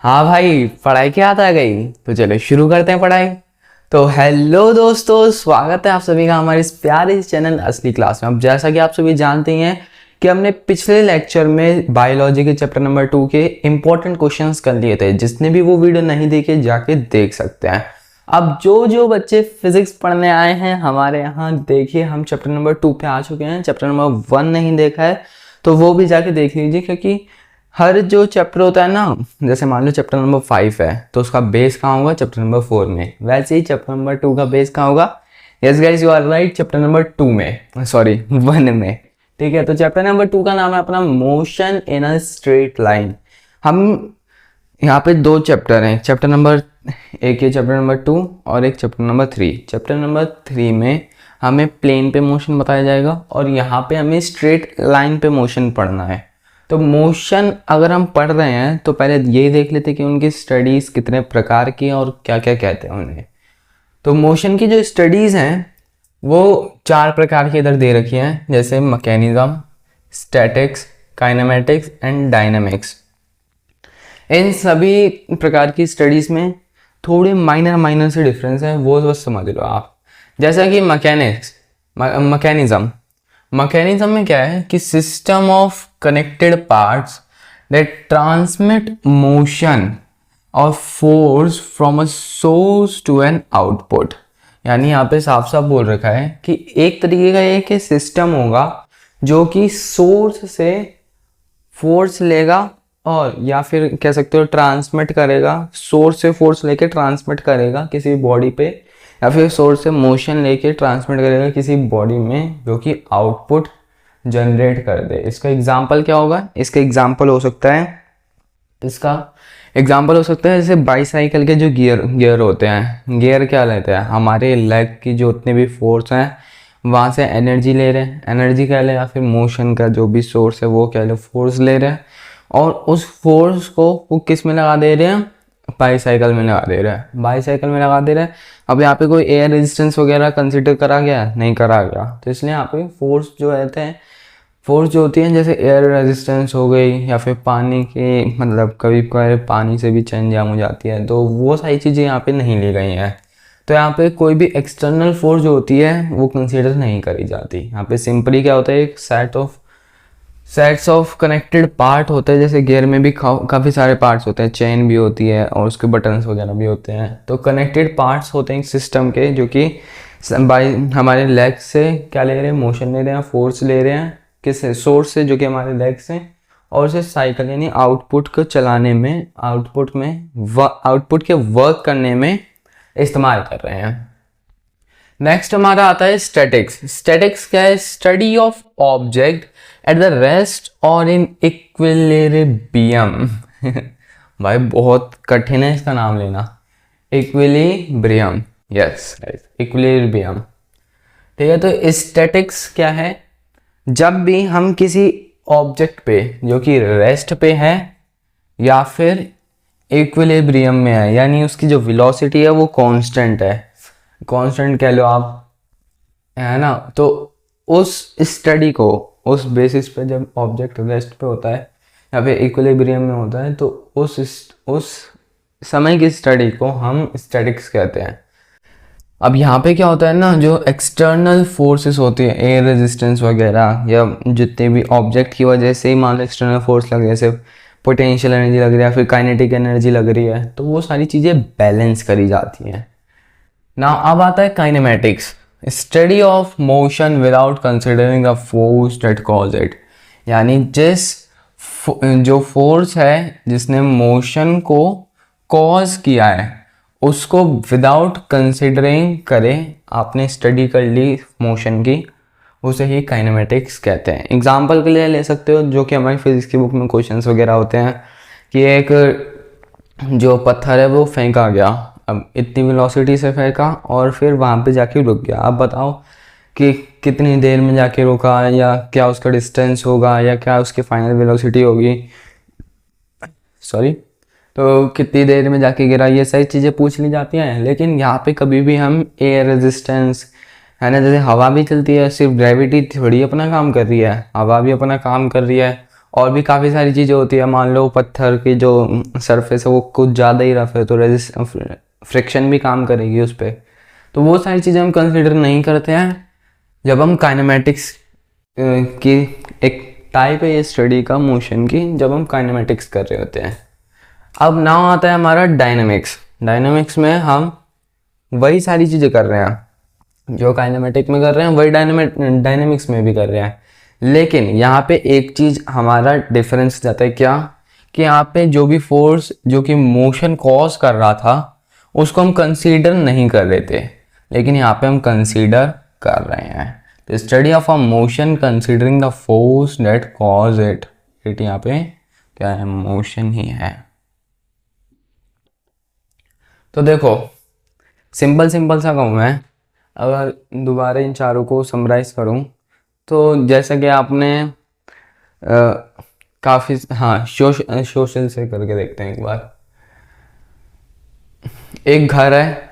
हाँ भाई, पढ़ाई की याद आ गई तो चलो शुरू करते हैं पढ़ाई। तो हेलो दोस्तों, स्वागत है आप सभी का हमारे इस प्यारे चैनल असली क्लास में। अब जैसा कि आप सभी जानते ही हैं कि हमने पिछले लेक्चर में बायोलॉजी के चैप्टर नंबर 2 के इंपॉर्टेंट क्वेश्चंस कर लिए थे। जिसने भी वो वीडियो नहीं देखे जाके देख सकते हैं। अब जो बच्चे फिजिक्स पढ़ने आए हैं हमारे यहाँ, देखिए हम चैप्टर नंबर 2 पे आ चुके हैं। चैप्टर नंबर 1 नहीं देखा है तो वो भी जाके देख लीजिए, क्योंकि हर जो चैप्टर होता है ना, जैसे मान लो चैप्टर नंबर 5 है तो उसका बेस कहाँ होगा? चैप्टर नंबर 4 में। वैसे ही चैप्टर नंबर 2 का बेस कहाँ होगा? Yes guys, you are right, chapter number 2 में, सॉरी 1 में। ठीक है, तो चैप्टर नंबर 2 का नाम है अपना motion in a straight line. हम यहाँ पे दो चैप्टर हैं, चैप्टर नंबर एक, ये चैप्टर नंबर 2 और एक चैप्टर नंबर 3। चैप्टर नंबर 3 में हमें प्लेन पे मोशन बताया जाएगा और यहाँ पे हमें स्ट्रेट लाइन पे मोशन पढ़ना है। तो मोशन अगर हम पढ़ रहे हैं तो पहले ये देख लेते हैं कि उनकी स्टडीज़ कितने प्रकार की हैं और क्या क्या कहते हैं उन्हें। तो मोशन की जो स्टडीज़ हैं वो 4 प्रकार की इधर दे रखी हैं, जैसे mechanism, statics, kinematics and dynamics. इन सभी प्रकार की स्टडीज़ में थोड़े माइनर से डिफरेंस है, वो बस समझ लो आप। जैसा कि मैकेनिज्म में क्या है कि system of connected parts that transmit motion और force from a source to an output. यानी यहाँ पे साफ साफ बोल रखा है कि एक तरीके का एक सिस्टम होगा जो कि सोर्स से फोर्स लेगा और या फिर कह सकते हो ट्रांसमिट करेगा, सोर्स से फोर्स लेके ट्रांसमिट करेगा किसी बॉडी पे, या फिर सोर्स से मोशन लेके ट्रांसमिट करेगा किसी बॉडी में, जो कि आउटपुट जनरेट कर दे। इसका एग्जांपल क्या होगा? इसका एग्जांपल हो सकता है जैसे बाईसाइकिल के जो गियर होते हैं। गियर क्या लेते हैं? हमारे लेग की जो उतने भी फोर्स हैं वहाँ से एनर्जी ले रहे हैं, एनर्जी क्या ले, या फिर मोशन का जो भी सोर्स है वो क्या ले, फोर्स ले रहे हैं, और उस फोर्स को वो किस में लगा दे रहे हैं? बाईसाइकिल में लगा दे रहा है, बाईसाइकिल में लगा दे रहा है। अब यहाँ पे कोई एयर रेजिस्टेंस वगैरह कंसिडर करा गया? नहीं करा गया। तो इसलिए यहाँ पे फोर्स जो रहते हैं, फोर्स जो होती है जैसे एयर रेजिस्टेंस हो गई, या फिर पानी की, मतलब कभी कभी पानी से भी चेन जाम हो जाती है, तो वो सारी चीज़ें यहाँ पे नहीं ली गई हैं। तो यहाँ पे कोई भी एक्सटर्नल फोर्स जो होती है वो कंसिडर नहीं करी जाती। यहाँ पे सिंपली क्या होता है, एक सेट्स ऑफ कनेक्टेड पार्ट होते हैं। जैसे गियर में भी काफ़ी सारे पार्ट्स होते हैं, चेन भी होती है और उसके बटन्स वगैरह भी होते हैं। तो कनेक्टेड पार्ट्स होते हैं सिस्टम के, जो कि बाई हमारे लेग से क्या ले रहे हैं? मोशन ले रहे हैं, फोर्स ले रहे हैं किस सोर्स से, जो कि हमारे लेग से, और उसे साइकिल यानी आउटपुट को चलाने में, आउटपुट के वर्क करने में इस्तेमाल कर रहे हैं। नेक्स्ट हमारा आता है स्टैटिक्स। स्टैटिक्स क्या है? Study of object at the rest और इन इक्विलिब्रियम। भाई बहुत कठिन है इसका नाम लेना, इक्विलिब्रियम। Yes, equilibrium. ठीक है, तो स्टैटिक्स क्या है? जब भी हम किसी ऑब्जेक्ट पे जो कि रेस्ट पे है या फिर इक्विलिब्रियम में है, यानी उसकी जो वेलोसिटी है वो कांस्टेंट है, कांस्टेंट कह लो आप, है ना। तो उस स्टडी को, उस बेसिस पे जब ऑब्जेक्ट रेस्ट पे होता है या फिर इक्विलिब्रियम में होता है, तो उस समय की स्टडी को हम स्टैटिक्स कहते हैं। अब यहाँ पे क्या होता है ना, जो एक्सटर्नल फोर्सेस होती है, एयर रेजिस्टेंस वगैरह, या जितने भी ऑब्जेक्ट की वजह से ही मान लो एक्सटर्नल फोर्स लग रही है, जैसे पोटेंशियल एनर्जी लग रही है या फिर काइनेटिक एनर्जी लग रही है, तो वो सारी चीज़ें बैलेंस करी जाती हैं ना। अब आता है kinematics, study of motion without considering the force that cause it. यानी जो फोर्स है जिसने मोशन को कॉज किया है उसको विदाउट कंसिडरिंग करे आपने स्टडी कर ली मोशन की, उसे ही काइनेमेटिक्स कहते हैं। एग्जाम्पल के लिए ले सकते हो, जो कि हमारी फिजिक्स की बुक में क्वेश्चंस वगैरह होते हैं, कि एक जो पत्थर है वो फेंका गया, अब इतनी वेलोसिटी से फेंका और फिर वहाँ पे जाके रुक गया। अब बताओ कि कितनी देर में जाके रुका, या क्या उसका डिस्टेंस होगा, या क्या उसकी फाइनल वेलोसिटी होगी, तो कितनी देर में जाके गिरा, ये सारी चीज़ें पूछ ली जाती हैं। लेकिन यहाँ पे कभी भी हम एयर रेजिस्टेंस, है ना, जैसे हवा भी चलती है, सिर्फ ग्रेविटी थोड़ी अपना काम कर रही है, हवा भी अपना काम कर रही है, और भी काफ़ी सारी चीज़ें होती है। मान लो पत्थर की जो सरफेस है वो कुछ ज़्यादा ही रफ है तो फ्रिक्शन भी काम करेगी उस पर। तो वो सारी चीज़ें हम कंसिडर नहीं करते हैं जब हम काइनेमेटिक्स की एक टाइप है ये स्टडी का मोशन की, जब हम काइनेमेटिक्स कर रहे होते हैं। अब नाउ आता है हमारा डायनेमिक्स। डायनेमिक्स में हम वही सारी चीज़ें कर रहे हैं जो काइनेमेटिक में कर रहे हैं, वही डायनेमिक्स में भी कर रहे हैं। लेकिन यहाँ पे एक चीज़ हमारा डिफरेंस जाता है क्या, कि यहाँ पे जो भी फोर्स जो कि मोशन कॉज कर रहा था उसको हम कंसीडर नहीं कर रहे थे, लेकिन यहाँ पे हम कंसीडर कर रहे हैं। तो study of a motion considering the force that cause it. यहाँ पे क्या है, मोशन ही है। तो देखो सिंपल सा कहूँ मैं, अगर दोबारा इन चारों को समराइज करूँ तो जैसा कि आपने काफ़ी हाँ सोशल से करके देखते हैं एक बार। एक घर है,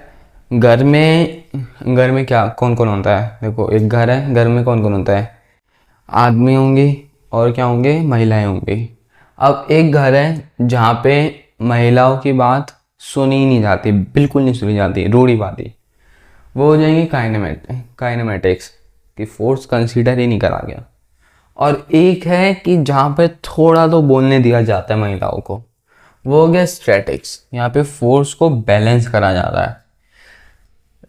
घर में क्या कौन कौन होता है, देखो एक घर है, घर में कौन कौन होता है, आदमी होंगे और क्या होंगे, महिलाएं होंगी। अब एक घर है जहाँ पे महिलाओं की बात सुनी नहीं जाती, बिल्कुल नहीं सुनी जाती, रूढ़िवादी, वो हो जाएंगे काइनेमेटिक्स कि फोर्स कंसीडर ही नहीं करा गया। और एक है कि जहाँ पे थोड़ा तो बोलने दिया जाता है महिलाओं को, वो हो गया स्टैटिक्स, यहाँ पे फोर्स को बैलेंस करा जाता है।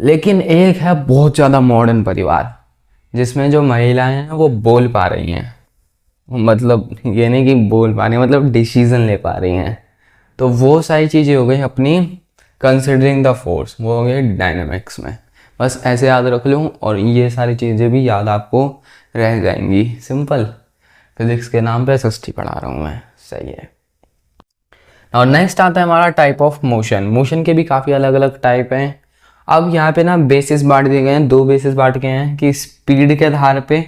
लेकिन एक है बहुत ज़्यादा मॉडर्न परिवार जिसमें जो महिलाएं हैं वो बोल पा रही हैं, मतलब ये नहीं कि बोल पा रही हैं, मतलब डिसीजन ले पा रही हैं। तो वो सारी चीज़ें हो गई अपनी कंसिडरिंग द फोर्स, वो हो गई डायनेमिक्स में। बस ऐसे याद रख लो और ये सारी चीज़ें भी याद आपको रह जाएंगी। सिंपल फिजिक्स के नाम पे एसएसटी पढ़ा रहा हूँ मैं, सही है। और नेक्स्ट आता है हमारा टाइप ऑफ मोशन। मोशन के भी काफ़ी अलग अलग टाइप हैं। अब यहाँ पे ना बेसिस बांट दिए गए हैं, दो बेसिस बांट गए हैं कि स्पीड के आधार पे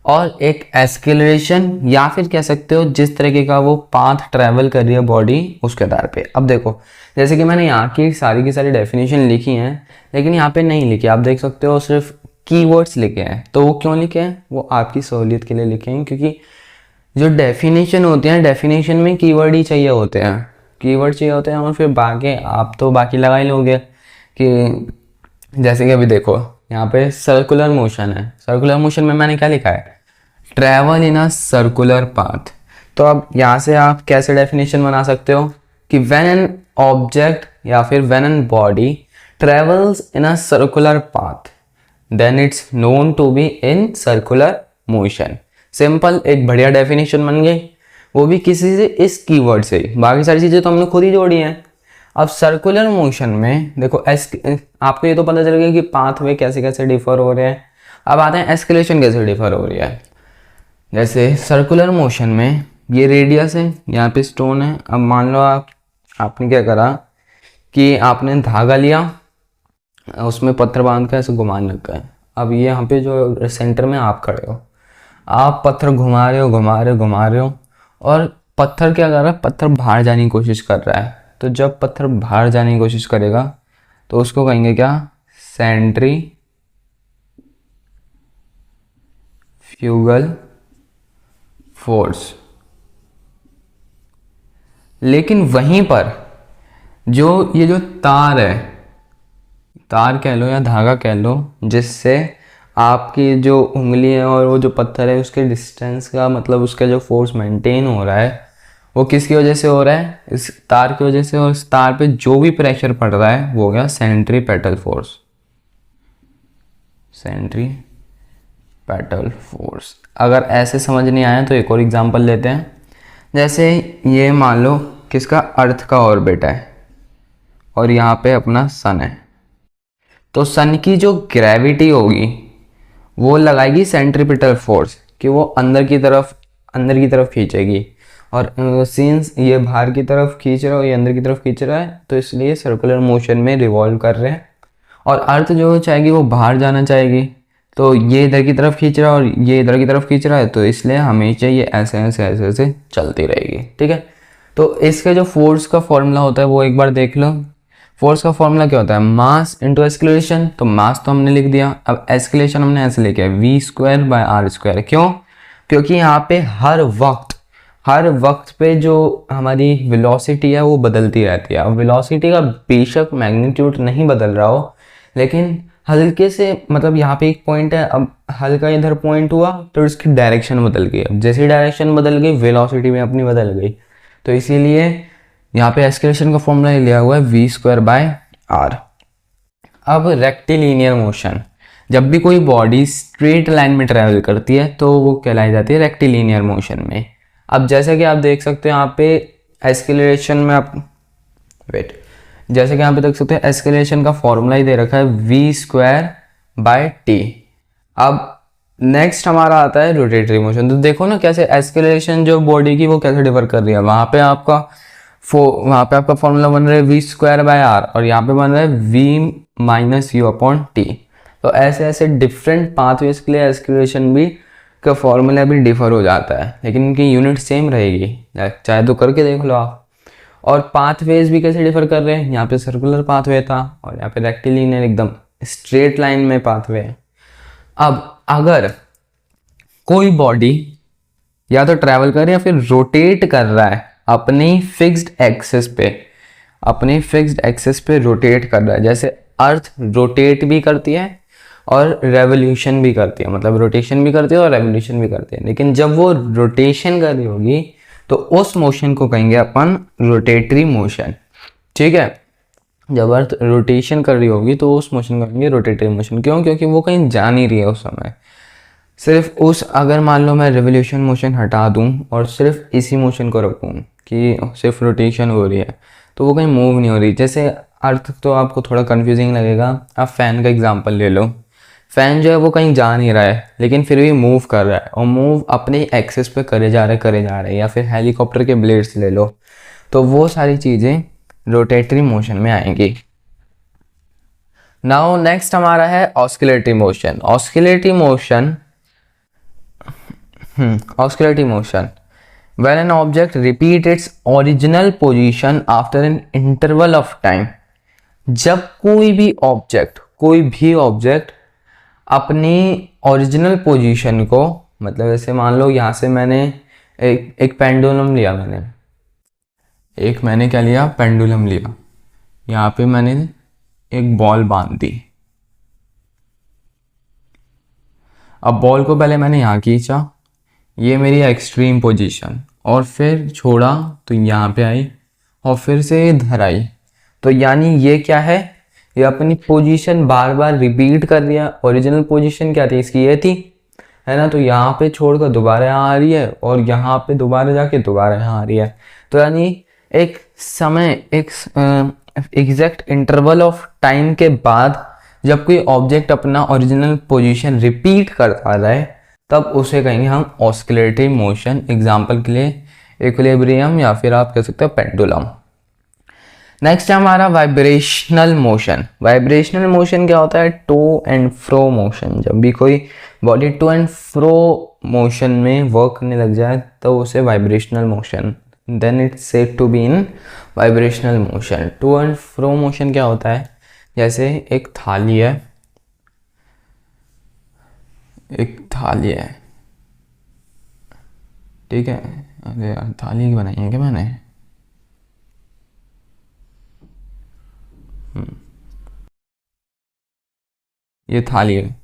और एक एक्सेलरेशन, या फिर कह सकते हो जिस तरीके का वो पाथ ट्रैवल कर रही है बॉडी उसके आधार पे। अब देखो जैसे कि मैंने यहाँ की सारी डेफिनेशन लिखी हैं, लेकिन यहाँ पे नहीं लिखी, आप देख सकते हो सिर्फ कीवर्ड्स लिखे हैं। तो वो क्यों लिखे हैं, वो आपकी सहूलियत के लिए लिखे हैं, क्योंकि जो डेफिनेशन होते हैं डेफिनेशन में कीवर्ड ही चाहिए होते हैं, कीवर्ड चाहिए होते हैं, और फिर बाकी आप तो बाकी लगा ही लोगे। कि जैसे कि अभी देखो यहाँ पे सर्कुलर मोशन है, सर्कुलर मोशन में मैंने क्या लिखा है, travel in a circular path. तो अब यहाँ से आप कैसे डेफिनेशन बना सकते हो कि व्हेन एन ऑब्जेक्ट या फिर when an body travels in a circular path then it's known to be in circular motion. Simple, एक बढ़िया डेफिनेशन बन गई, वो भी किसी से इस कीवर्ड से। बाकी सारी चीज़ें तो हमने खुद ही जोड़ी हैं। अब सर्कुलर मोशन में देखो आपको ये तो पता चल गया कि पाथवे कैसे कैसे डिफर हो रहे हैं। अब आते हैं एस्केलेशन कैसे डिफर हो रही है। जैसे सर्कुलर मोशन में ये रेडियस है, यहाँ पे स्टोन है। अब मान लो आपने क्या करा कि आपने धागा लिया, उसमें पत्थर बांध कर ऐसे घुमाने लग गए। अब ये यहाँ पे जो सेंटर में आप खड़े हो, आप पत्थर घुमा रहे हो और पत्थर क्या कर रहा है, पत्थर बाहर जाने की कोशिश कर रहा है। तो जब पत्थर बाहर जाने की कोशिश करेगा तो उसको कहेंगे क्या, सेंट्रीफ्यूगल फोर्स। लेकिन वहीं पर ये जो तार है, तार कह लो या धागा कह लो, जिससे आपकी जो उंगली है और वो जो पत्थर है उसके डिस्टेंस का मतलब उसका जो फोर्स मेंटेन हो रहा है वो किसकी वजह से हो रहा है, इस तार की वजह से। और इस तार पे जो भी प्रेशर पड़ रहा है वो हो गया सेंट्रीपेटल फोर्स, सेंट्रीपेटल फोर्स। अगर ऐसे समझ नहीं आया तो एक और एग्जांपल लेते हैं। जैसे ये मान लो किसका, अर्थ का ऑर्बिट है और यहाँ पे अपना सन है। तो सन की जो ग्रेविटी होगी वो लगाएगी सेंट्रीपिटल फोर्स कि वो अंदर की तरफ खींचेगी। और सिंस ये बाहर की तरफ खींच रहा है और ये अंदर की तरफ खींच रहा है, तो इसलिए सर्कुलर मोशन में रिवॉल्व कर रहे हैं। और अर्थ जो चाहेगी वो बाहर जाना चाहेगी, तो ये इधर की तरफ खींच रहा है और ये इधर की तरफ खींच रहा है, तो इसलिए हमेशा ये ऐसे ऐसे ऐसे ऐसे चलती रहेगी। ठीक है, तो इसके जो फोर्स का फॉर्मूला होता है वो एक बार देख लो। फोर्स का फॉर्मूला क्या होता है, मास इंटू एस्केलेशन। तो मास तो हमने लिख दिया, अब एस्केलेशन हमने ऐसे लिखा है v² बाय r²। क्यों, क्योंकि यहाँ पे हर वक्त हर वक्त पे जो हमारी वेलोसिटी है वो बदलती रहती है। अब वेलोसिटी का बेशक मैग्नीट्यूड नहीं बदल रहा हो, लेकिन हल्के से, मतलब यहाँ पे एक पॉइंट है, अब हल्का इधर पॉइंट हुआ तो इसकी डायरेक्शन बदल गई। अब जैसी डायरेक्शन बदल गई वेलोसिटी में अपनी बदल गई। तो इसीलिए यहाँ पे एक्सेलरेशन का फॉर्मूला लिया हुआ है v²/r। अब रेक्टिलिनियर मोशन, जब भी कोई बॉडी स्ट्रेट लाइन में ट्रैवल करती है तो वो कहलाई जाती है रेक्टिलिनियर मोशन में। अब जैसे कि आप देख सकते हो यहाँ पे एक्सेलरेशन में आप जैसे कि यहाँ पे देख सकते हैं एक्सेलरेशन का फॉर्मूला ही दे रखा है v²/t। अब नेक्स्ट हमारा आता है रोटेटरी मोशन। तो देखो ना कैसे एक्सेलरेशन जो बॉडी की वो कैसे डिफर कर रही है। वहाँ पे आपका फॉर्मूला बन रहा है v²/r और यहाँ पे बन रहा है v-u/t। तो ऐसे ऐसे डिफरेंट पाथवेज के लिए एक्सेलरेशन भी का फॉर्मूला भी डिफर हो जाता है, लेकिन इनकी यूनिट सेम रहेगी, चाहे तो करके देख लो आप। और पाथवेज भी कैसे डिफर कर रहे हैं, यहाँ पे सर्कुलर पाथवे था और यहाँ पे रेक्टिलिनियर एकदम स्ट्रेट लाइन में पाथवे है। अब अगर कोई बॉडी या तो ट्रैवल कर रहा है या फिर रोटेट कर रहा है अपनी फिक्स्ड एक्सिस पे रोटेट कर रहा है, जैसे अर्थ रोटेट भी करती है और रेवोल्यूशन भी करती है, मतलब रोटेशन भी करती है और रेवोल्यूशन भी करती है। लेकिन जब वो रोटेशन कर रही होगी तो उस मोशन को कहेंगे अपन रोटेटरी मोशन, ठीक है। जब अर्थ रोटेशन कर रही होगी तो उस मोशन को कहेंगे रोटेटरी मोशन। क्यों? क्योंकि वो कहीं जा नहीं रही है उस समय। सिर्फ उस, अगर मान लो मैं रिवोल्यूशन मोशन हटा दूं और सिर्फ इसी मोशन को रखूं कि सिर्फ रोटेशन हो रही है, तो वो कहीं मूव नहीं हो रही। जैसे अर्थ तो आपको थोड़ा कंफ्यूजिंग लगेगा, आप फैन का एग्जांपल ले लो। फैन जो है वो कहीं जा नहीं रहा है लेकिन फिर भी मूव कर रहा है, और मूव अपने एक्सिस पे करे जा रहे हैं। या फिर हेलीकॉप्टर के ब्लेड्स ले लो, तो वो सारी चीज़ें रोटेटरी मोशन में आएंगी। नाउ नेक्स्ट हमारा है oscillatory motion. Oscillatory motion when an object repeat its original position after an interval of time। जब कोई भी ऑब्जेक्ट अपनी ओरिजिनल पोजीशन को, मतलब जैसे मान लो यहाँ से मैंने एक पेंडुलम लिया, मैंने क्या लिया, पेंडुलम लिया। यहाँ पे मैंने एक बॉल बांध दी। अब बॉल को पहले मैंने यहाँ खींचा, ये मेरी एक्सट्रीम पोजीशन, और फिर छोड़ा तो यहाँ पे आई और फिर से इधर आई। तो यानी ये क्या है, ये अपनी पोजीशन बार बार रिपीट कर रही है। ओरिजिनल पोजीशन क्या थी इसकी, ये थी, है ना। तो यहाँ पे छोड़कर दोबारा यहाँ आ रही है और यहाँ पे दोबारा जाके दोबारा यहाँ आ रही है। तो यानी एक समय, एक एग्जैक्ट इंटरवल ऑफ टाइम के बाद जब कोई ऑब्जेक्ट अपना ओरिजिनल पोजीशन रिपीट करता रहे तब उसे कहेंगे हम ऑस्किलेटरी मोशन। एग्जाम्पल के लिए इक्विलिब्रियम या फिर आप कह सकते हो पेंडुलम। नेक्स्ट है हमारा वाइब्रेशनल मोशन। वाइब्रेशनल मोशन क्या होता है, टू एंड फ्रो मोशन। जब भी कोई body to and fro motion में वर्क करने लग जाए तो उसे vibrational motion, then it's said to be in vibrational motion. To and fro motion क्या होता है, जैसे एक थाली है, ठीक है। अरे यार थाली बनाई है क्या मैंने, ये थाली है।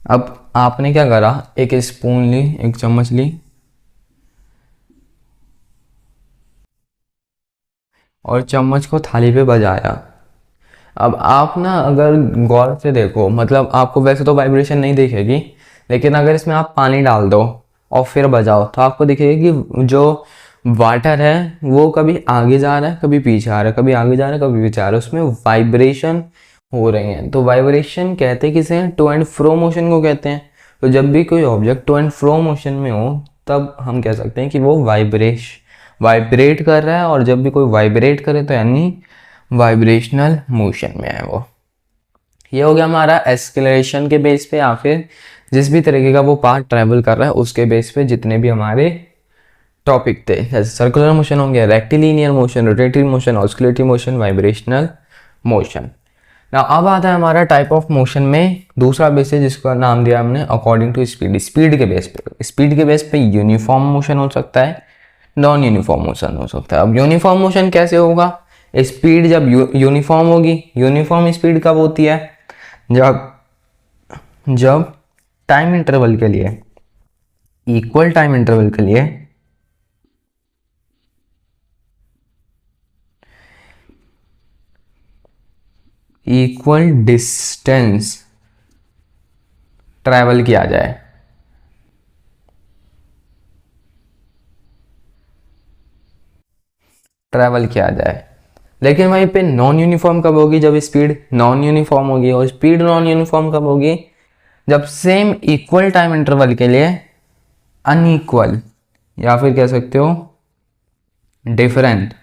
अब आपने क्या करा, एक स्पून ली, एक चम्मच ली और चम्मच को थाली पे बजाया। अब आप ना अगर गौर से देखो, मतलब आपको वैसे तो वाइब्रेशन नहीं दिखेगी, लेकिन अगर इसमें आप पानी डाल दो और फिर बजाओ तो आपको दिखेगा कि जो वाटर है वो कभी आगे जा रहा है, कभी पीछे आ रहा है, कभी आगे जा रहा है, कभी पीछे आ रहा है, उसमें वाइब्रेशन हो रही हैं। तो वाइब्रेशन कहते किसे हैं, टू एंड फ्रो मोशन को कहते हैं। तो जब भी कोई object to and fro motion में हो तब हम कह सकते हैं कि वो वाइब्रेट कर रहा है, और जब भी कोई वाइब्रेट करे तो यानी वाइब्रेशनल मोशन में है वो। ये हो गया हमारा एक्सेलरेशन के बेस पे, या फिर जिस भी तरीके का वो पार्ट ट्रैवल कर रहा है उसके बेस पे जितने भी हमारे टॉपिक थे, जैसे सर्कुलर मोशन हो गया, rectilinear motion, rotatory motion, oscillatory motion, vibrational motion. ना अब आता है हमारा टाइप ऑफ मोशन में दूसरा बेस है जिसका नाम दिया हमने अकॉर्डिंग टू स्पीड। स्पीड के बेस पे यूनिफॉर्म मोशन हो सकता है, नॉन यूनिफॉर्म मोशन हो सकता है। अब यूनिफॉर्म मोशन कैसे होगा? स्पीड जब यूनिफॉर्म होगी, यूनिफॉर्म स्पीड कब होती है? जब जब टाइम इंटरवल के लिए, इक्वल टाइम इंटरवल के लिए इक्वल डिस्टेंस ट्रैवल किया जाए। ट्रैवल किया जाए। लेकिन वहीं पे नॉन यूनिफॉर्म कब होगी? जब स्पीड नॉन यूनिफॉर्म होगी। और स्पीड नॉन यूनिफॉर्म कब होगी? जब सेम इक्वल टाइम इंटरवल के लिए अनइक्वल, या फिर कह सकते हो डिफरेंट,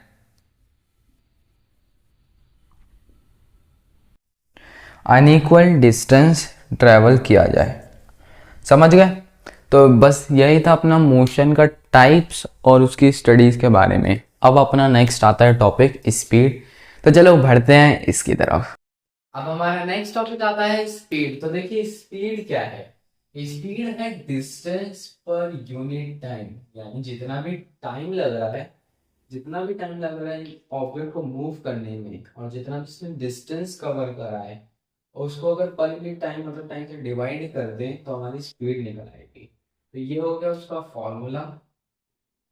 अनइक्वल डिस्टेंस ट्रैवल किया जाए। समझ गए? तो बस यही था अपना मोशन का टाइप्स और उसकी स्टडीज के बारे में। अब अपना नेक्स्ट आता है टॉपिक स्पीड। तो चलो बढ़ते हैं इसकी तरफ। अब हमारा नेक्स्ट टॉपिक आता है स्पीड। तो देखिए स्पीड क्या है? स्पीड है डिस्टेंस पर यूनिट टाइम, यानी जितना भी टाइम लग रहा है, जितना भी टाइम लग रहा है ऑब्जेक्ट को मूव करने में, और जितना भी इसने डिस्टेंस कवर करा है, उसको अगर पर यूनिट टाइम मतलब टाइम से डिवाइड कर दें तो हमारी स्पीड निकल आएगी। तो ये हो गया उसका फॉर्मूला।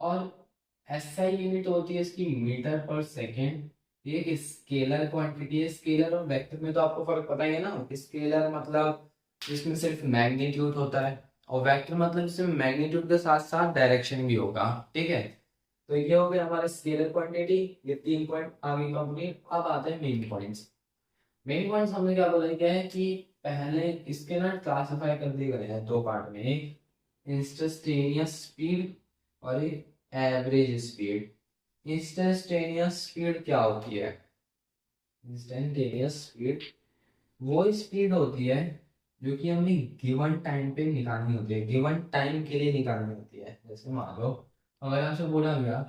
और एसआई यूनिट होती है इसकी मीटर पर सेकेंड। ये एक स्केलर क्वांटिटी है। स्केलर और वेक्टर में तो आपको फर्क पता ही है ना। स्केलर मतलब इसमें सिर्फ मैग्नीट्यूड होता है, और वेक्टर मतलब इसमें मैग्नीट्यूड के साथ साथ डायरेक्शन भी होगा। ठीक है, तो ये हो गया हमारा स्केलर क्वांटिटी। ये 3 पॉइंट आगे कंप्लीट। अब आते हैं मेन पॉइंट्स। मेन पॉइंट्स हमने क्या बोला गया है कि पहले इसके ना क्लासिफाई कर दिए गए हैं 2 पार्ट में। एक इंस्टेंटेनियस स्पीड और एक एवरेज स्पीड। इंस्टेंटेनियस स्पीड क्या होती है? इंस्टेंटेनियस स्पीड वो स्पीड होती है जो कि हमें गिवन टाइम पे निकालनी होती है, गिवन टाइम के लिए निकालनी होती है। जैसे मान लो अगर आपसे बोला गया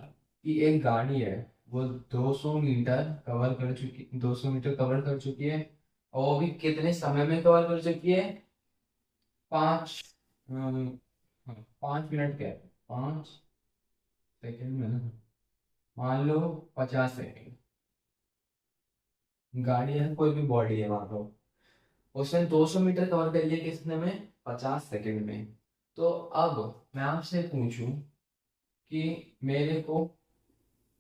कि एक गाड़ी है, वो 200 मीटर कवर कर चुकी, 200 मीटर कवर कर चुकी है, और वो भी कितने समय में कवर कर चुकी है? 5 मिनट क्या है, 5 सेकेंड में ना, मान लो 50 सेकेंड। गाड़ी है, कोई भी बॉडी है मान लो, उसने 200 मीटर कवर कर लिया कितने में? 50 सेकेंड में। तो अब मैं आपसे पूछूं कि मेरे को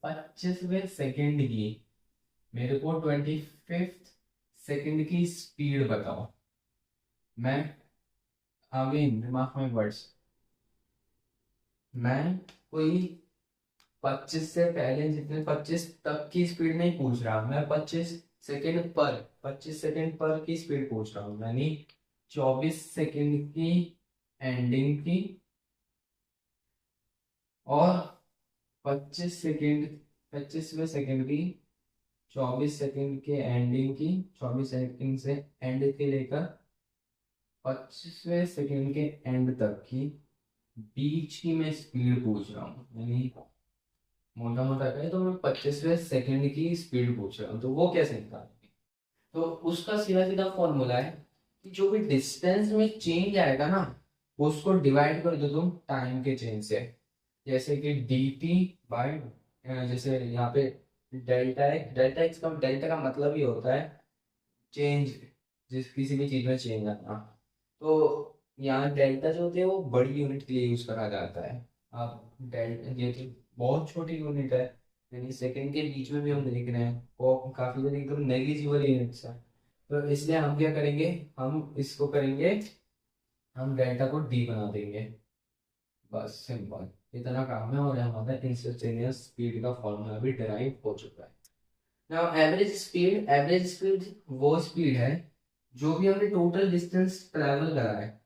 25वें सेकेंड की, मेरे को 25th सेकेंड की स्पीड बताओ। मैं अगेन दिमाग में वर्ड्स, मैं कोई 25 से पहले जितने 25 तक की स्पीड नहीं पूछ रहा, मैं 25 सेकेंड पर की स्पीड पूछ रहा हूँ, यानी 24 सेकेंड की एंडिंग की, और 25 सेकेंड, 25वें सेकेंड की, 24 सेकेंड के एंडिंग की, 24 सेकेंड से एंड के लेकर 25वें सेकेंड के एंड तक की बीच की मैं स्पीड पूछ रहा हूँ। यानी मोटा मोटा कहे तो मैं 25वें सेकेंड की स्पीड पूछ रहा हूँ। तो वो कैसे निकालेंगे? तो उसका सीधा सीधा फॉर्मूला है कि जो भी डिस्टेंस में चेंज आएगा ना, उसको डिवाइड कर दो तुम टाइम के चेंज से। जैसे कि डी टी बाई, जैसे यहाँ पे डेल्टा एक्स का, डेल्टा का मतलब ही होता है चेंज, जिस किसी भी चीज में चेंज आना। तो यहाँ डेल्टा जो होते हैं वो बड़ी यूनिट के लिए यूज करा जाता है। अब डेल्टा ये तो बहुत छोटी यूनिट है, यानी सेकंड के बीच में भी हम देख रहे हैं वो काफी सारी एकदम नेग्लिजिबल यूनिट्स है। तो इसलिए हम क्या करेंगे, हम इसको करेंगे, हम डेल्टा को डी बना देंगे। बस सिंपल इतना काम है, और हमारा इंस्टेंटेनियस स्पीड का फॉर्मूला भी डिराइव हो चुका है। Now average speed, average speed वो स्पीड है जो भी हमने टोटल डिस्टेंस ट्रैवल करा है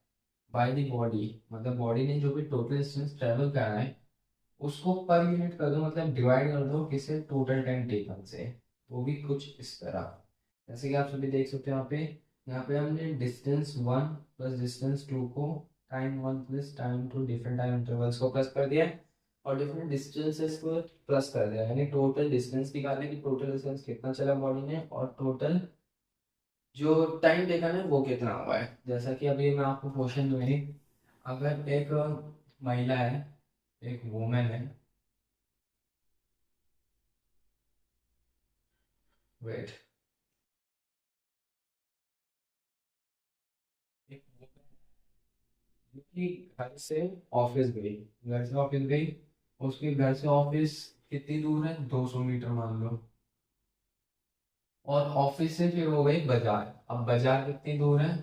बाय द बॉडी, मतलब बॉडी ने जो भी टोटल डिस्टेंस ट्रैवल करा है उसको पर यूनिट कर दो, मतलब डिवाइड कर दो किससे? टोटल टाइम टेकन से। वो भी कुछ इस तरह, जैसे कि आप सभी देख सकते हो यहाँ पे हमने डिस्टेंस 1 प्लस डिस्टेंस 2 को time 1 plus time 2 different time intervals को प्लस कर दिया है, और डिफरेंट डिस्टेंसेस को प्लस कर दिया, यानी टोटल डिस्टेंस निकालने की, टोटल डिस्टेंस कितना चला बॉडी ने, और टोटल जो टाइम देखा है वो कितना हुआ है। जैसा कि अभी मैं आपको क्वेश्चन दूंगी, अगर एक महिला है, एक वुमेन है, वेट, कि घर से ऑफिस गई, घर से ऑफिस गई, उसके घर से ऑफिस कितनी दूर है, 200 मीटर मान लो। और ऑफिस से फिर हो गई बाजार, अब बाजार कितनी दूर है,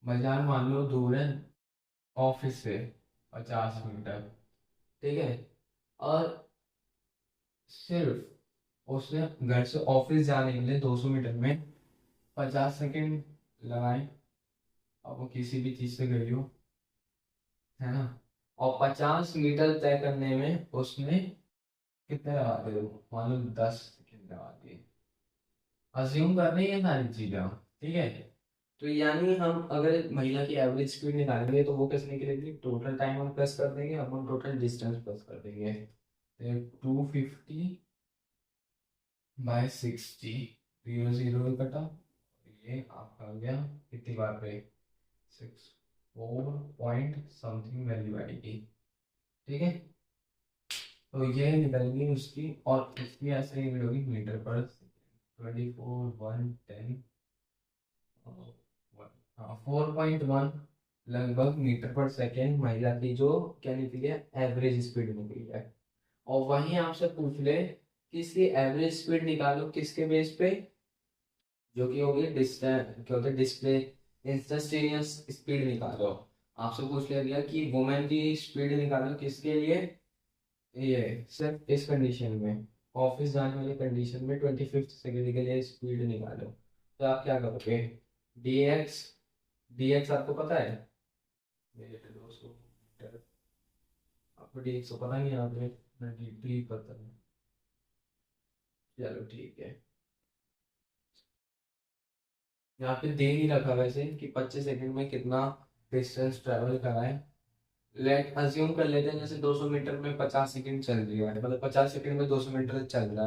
बाजार मान लो दूर है ऑफिस से 50 मीटर। ठीक है। और सिर्फ उसने घर से ऑफिस जाने के लिए 200 मीटर में 50 सेकंड लगाए। अब वो किसी भी चीज से गई हो, है ना, और 50 मीटर तय करने में उसने कितने लगा दिए, मान लो 10 सेकंड लगा दिए। अज्यूम कर रहे हैं ये सारी चीजें, ठीक है। तो यानी हम अगर महिला की एवरेज स्पीड निकालेंगे तो वो कैसे निकलेगी, टोटल टाइम हम प्लस कर देंगे, हम टोटल डिस्टेंस प्लस कर देंगे। 250/60, 0 0 कटा, ये आपका आ गया कितनी बार पे, 64 पॉइंट समथिंग वैल्यू आएगी। ठीक है। तो ये निकलेगी उसकी, और उसकी ऐसे ही होगी मीटर पर 24/10, हाँ 4.1 लगभग मीटर पर सेकेंड महिला की जो क्या निकली है, एवरेज स्पीड निकली है। और वहीं आपसे पूछ ले कि इसकी एवरेज स्पीड निकालो किसके बेस पे, जो कि होगी डिस्टेंस, क्या होता है, डिस्प्ले इंस्टेंटेनियस स्पीड निकालो। आपसे पूछ लिया गया कि वुमेन की स्पीड निकालो किसके लिए, ये सिर्फ इस कंडीशन में, ऑफिस जाने वाली कंडीशन में 25th सेकेंड के लिए स्पीड निकालो। तो आप क्या करोगे, डी एक्स, डी एक्स आपको पता है, मेरे पे 200 मीटर, आपको डी एक्स तो पता नहीं है, आपने डी पता है, चलो ठीक है। यहाँ पे दे नहीं रखा वैसे कि 25 सेकंड में कितना डिस्टेंस ट्रेवल करा है। लेट अज्यूम कर लेते हैं जैसे 200 मीटर में 50 सेकंड चल रही है, मतलब 50 सेकंड में 200 मीटर चल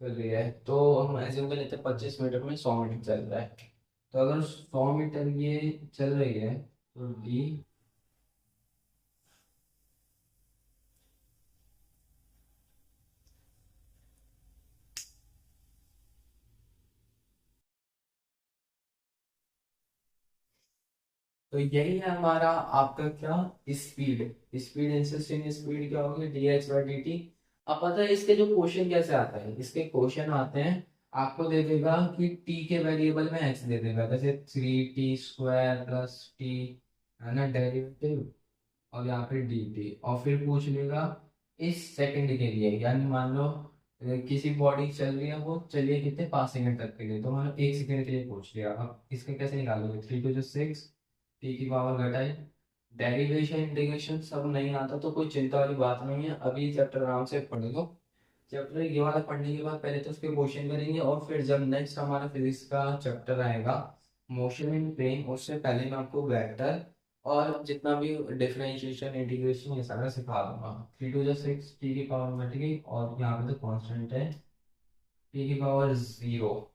रही है, तो हम अज्यूम कर लेते हैं 25 मीटर में 100 मीटर चल रहा है। तो अगर 100 मीटर ये चल रही है तो डी, तो यही है हमारा आपका क्या, स्पीड, स्पीड इंस्टेंटेनियस स्पीड क्या होगी, D x by D T. अब पता है इसके जो क्वेश्चन कैसे आता है, इसके क्वेश्चन आते हैं, आपको दे देगा कि टी के वेरिएबल में एक्स दे देगा, जैसे 3t² प्लस टी, है ना, डेरिवेटिव, और यहाँ पे डी टी, और फिर पूछ लेगा इस सेकंड के लिए, यानी मान लो किसी बॉडी चल रही है, वो चलिए कितने 5 सेकंड तक के लिए, तो मतलब 1 सेकंड के लिए पूछ लिया। अब इसके कैसे निकालोगे, 3 2 6, टी की पावर घटाए, डेरिवेशन इंटीग्रेशन सब नहीं आता तो कोई चिंता वाली बात नहीं है, अभी चैप्टर आराम से पढ़ लो। चैप्टर ये वाला पढ़ने के बाद पहले तो उसके क्वेश्चन करेंगे, और फिर जब नेक्स्ट हमारा फिजिक्स का चैप्टर आएगा मोशन इन प्लेन, उससे पहले मैं आपको वेक्टर और जितना भी डिफरेंशिएशन इंटीग्रेशन ये सारा सिखा दूंगा। 3 2 6, टी की पावर घट गई, और यहाँ पे तो कांस्टेंट है टी की पावर 0।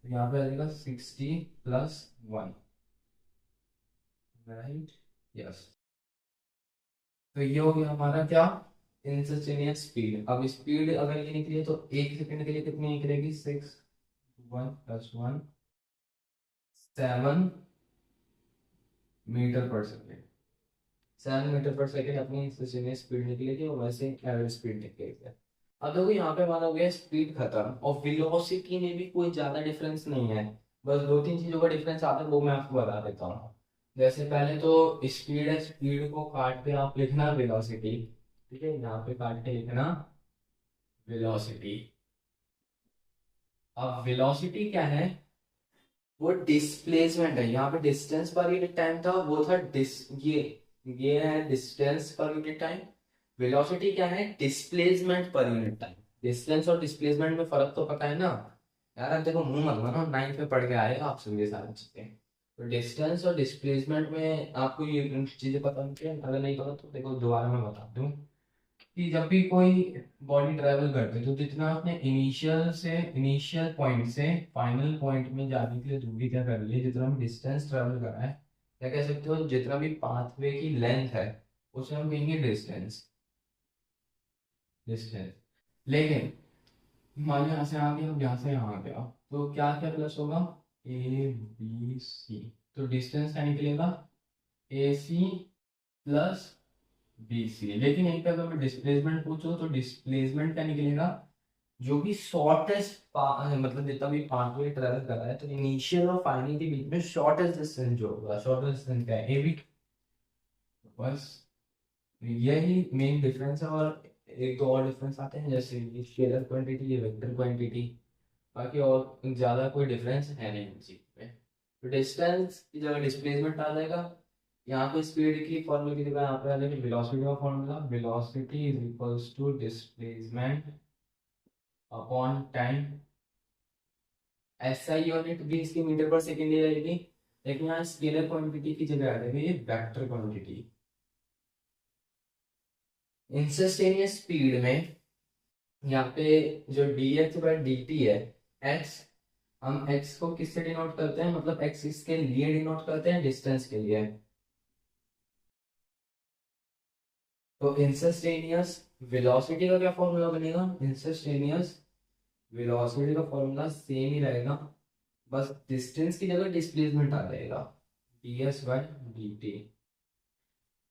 तो यहाँ पे आ जाएगा 60+1, राइट, यस। तो ये हो गया हमारा क्या, इंस्टेंटेनियस स्पीड। अब स्पीड अगर ये निकली है तो 1 सेकंड के लिए कितनी निकलेगी, 6 1 + 1 7 मीटर पर सेकेंड, 7 मीटर पर सेकेंड अपनी इंस्टेंटेनियस स्पीड निकलेगी, और वैसे एवरेज स्पीड निकलेगी। अब देखो यहाँ पे माना हो गया स्पीड खत्म, और वेलोसिटी में भी कोई ज्यादा डिफरेंस नहीं है, बस 2 3 चीजों का डिफरेंस आता है, वो मैं आपको बता देता हूँ। जैसे पहले तो स्पीड है, स्पीड को काट के आप लिखना वेलोसिटी, ठीक है, यहाँ पे काट के लिखना वेलोसिटी। अब वेलोसिटी क्या है, वो डिस्प्लेसमेंट है, यहाँ पे डिस्टेंस पर यूनिट टाइम था, वो था ये है distance per unit time. Velocity क्या है, displacement per unit time. Distance और डिस्प्लेसमेंट में फर्क तो पता है ना, यार आप देखो मुंह मत बनाओ, 9th में पढ़ के आए हो आप सब ये सारी चीजें। तो डिस्टेंस और डिस्प्लेसमेंट में आपको ये चीजें पता होनी चाहिए, अगर नहीं पता तो देखो दोबारा मैं बता दूं कि जब भी कोई बॉडी ट्रैवल करती है तो जितना आपने इनिशियल पॉइंट से फाइनल पॉइंट में जाने के लिए दूरी तय कर ली है, जितना भी डिस्टेंस ट्रैवल करा है, या कह सकते हो जितना भी पाथवे की लेंथ है, उसे हम कहेंगे डिस्टेंस। डिस्टेंस। लेकिन मान लो यहाँ से आ गया, यहाँ से यहाँ आ गया, तो क्या क्या प्लस होगा, ए बी सी, तो डिस्टेंस क्या निकलेगा, ए सी प्लस बी सी। लेकिन यहीं पे अगर मैं डिस्प्लेसमेंट पूछूं तो डिस्प्लेसमेंट क्या निकलेगा, जो भी शॉर्टेस्ट मतलब जितना भी पाथवे ट्रेवल कर रहा है, तो इनिशियल और फाइनल के बीच में शॉर्टेस्ट डिस्टेंस जो होगा, शॉर्टेस्ट डिस्टेंस क्या है, ए बी। बस यही मेन डिफरेंस है। और एक दो और डिफरेंस आते हैं, जैसे ये स्केलर क्वांटिटी, ये वेक्टर क्वांटिटी। बाकी और ज़्यादा कोई डिफरेंस है नहीं इन चीज में। तो डिस्टेंस की जगह डिस्प्लेसमेंट आ जाएगा। यहाँ पे स्पीड की फॉर्मूला की जगह यहाँ पे आ जाएगी वेलोसिटी का formula, velocity is equals to displacement upon time. SI unit भी इसकी मीटर पर सेकेंड दी जाएगी, लेकिन यहाँ स्केलर क्वांटिटी की जगह आ जाएगी ये वेक्टर क्वांटिटी। इंस्टेंटेनियस स्पीड में यहाँ पे जो D H by D T है, एक्स, हम एक्स को किससे डिनोट करते हैं, मतलब एक्स किसके लिए डिनोट करते हैं, डिस्टेंस के लिए। तो इंस्टेंटेनियस वेलोसिटी का क्या फॉर्मूला बनेगा, इंस्टेंटेनियस वेलोसिटी का फॉर्मूला सेम ही रहेगा, बस डिस्टेंस की जगह डिस्प्लेसमेंट आ जाएगा, D S by D T.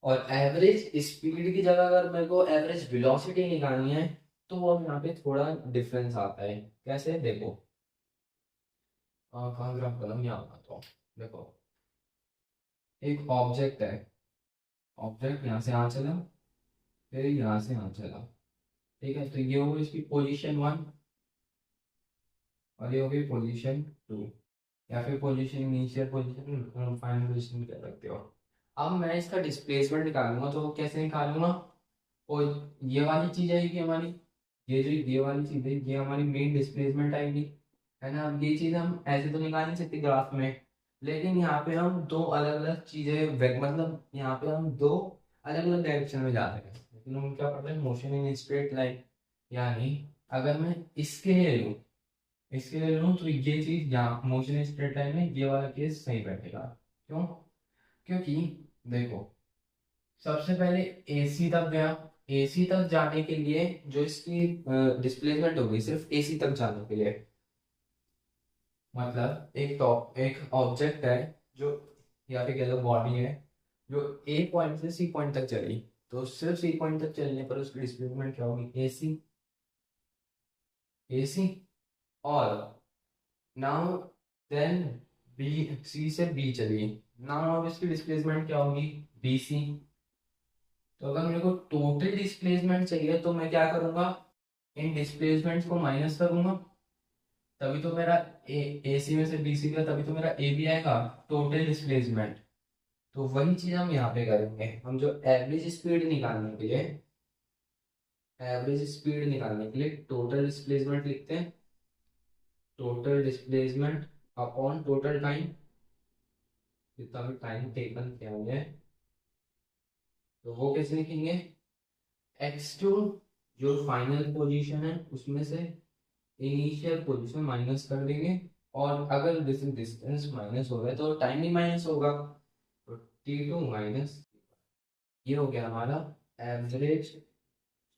और एवरेज स्पीड की जगह अगर मेरे को एवरेज वेलोसिटी निकालनी है, तो वो यहाँ पे थोड़ा डिफरेंस आता है। कैसे, देखो कहाँ ग्राफ कलम यहाँ आता हूँ। देखो एक ऑब्जेक्ट है, ऑब्जेक्ट यहाँ से यहाँ चला, फिर यहाँ से यहाँ चला, ठीक है, तो ये होगी इसकी पोजीशन वन, और ये होगी पोजीशन टू, या फिर position initial position, final position कह सकते हो। अब मैं इसका डिस्प्लेसमेंट निकालूंगा, तो कैसे निकालूंगा, और ये वाली चीज आएगी हमारी, ये जो ये वाली चीज है ये हमारी मेन डिस्प्लेसमेंट आएगी, है ना। अब ये चीज हम ऐसे तो निकाल नहीं सकते ग्राफ में, लेकिन यहाँ पे हम दो अलग अलग चीजें मतलब यहाँ पे हम दो अलग अलग डायरेक्शन में जा रहे हैं, लेकिन हम क्या पढ़ रहे हैं, मोशन इन स्ट्रेट लाइन। यानी अगर मैं इसके लिए लूँ, इसके लिए लूँ, तो ये चीज यहाँ मोशन इन स्ट्रेट लाइन में ये वाला केस सही बैठेगा। क्यों, क्योंकि देखो सबसे पहले एसी तक गया, एसी तक जाने के लिए जो इसकी डिस्प्लेसमेंट होगी सिर्फ एसी तक जाने के लिए, मतलब एक ऑब्जेक्ट है जो, या फिर कह लो बॉडी है, जो ए पॉइंट से सी पॉइंट तक चली, तो सिर्फ सी पॉइंट तक चलने पर उसकी डिस्प्लेसमेंट क्या होगी, एसी, एसी। और नाउ देन बी, सी से बी चली, नाउ अब इसकी डिस्प्लेसमेंट क्या होगी, बीसी। तो अगर मेरे को टोटल डिस्प्लेसमेंट चाहिए, तो मैं क्या करूंगा, इन डिस्प्लेसमेंट्स को माइनस करूंगा, तभी तो मेरा ए सी में से बी सी का, तभी तो मेरा ए भी आएगा, टोटल डिस्प्लेसमेंट। तो वही चीज हम यहाँ पे करेंगे, हम जो एवरेज स्पीड निकालने के लिए, एवरेज स्पीड निकालने के लिए टोटल डिस्प्लेसमेंट लिखते हैं, total displacement upon total time, जितना भी टाइम टेकन किया है, तो वो कैसे लिखेंगे, एक्स टू जो फाइनल पोजीशन है उसमें से इनिशियल पोजीशन माइनस कर देंगे, और अगर डिस्टेंस माइनस हो रहा है तो टाइम भी माइनस होगा, तो टी टू माइनस, ये हो गया हमारा एवरेज,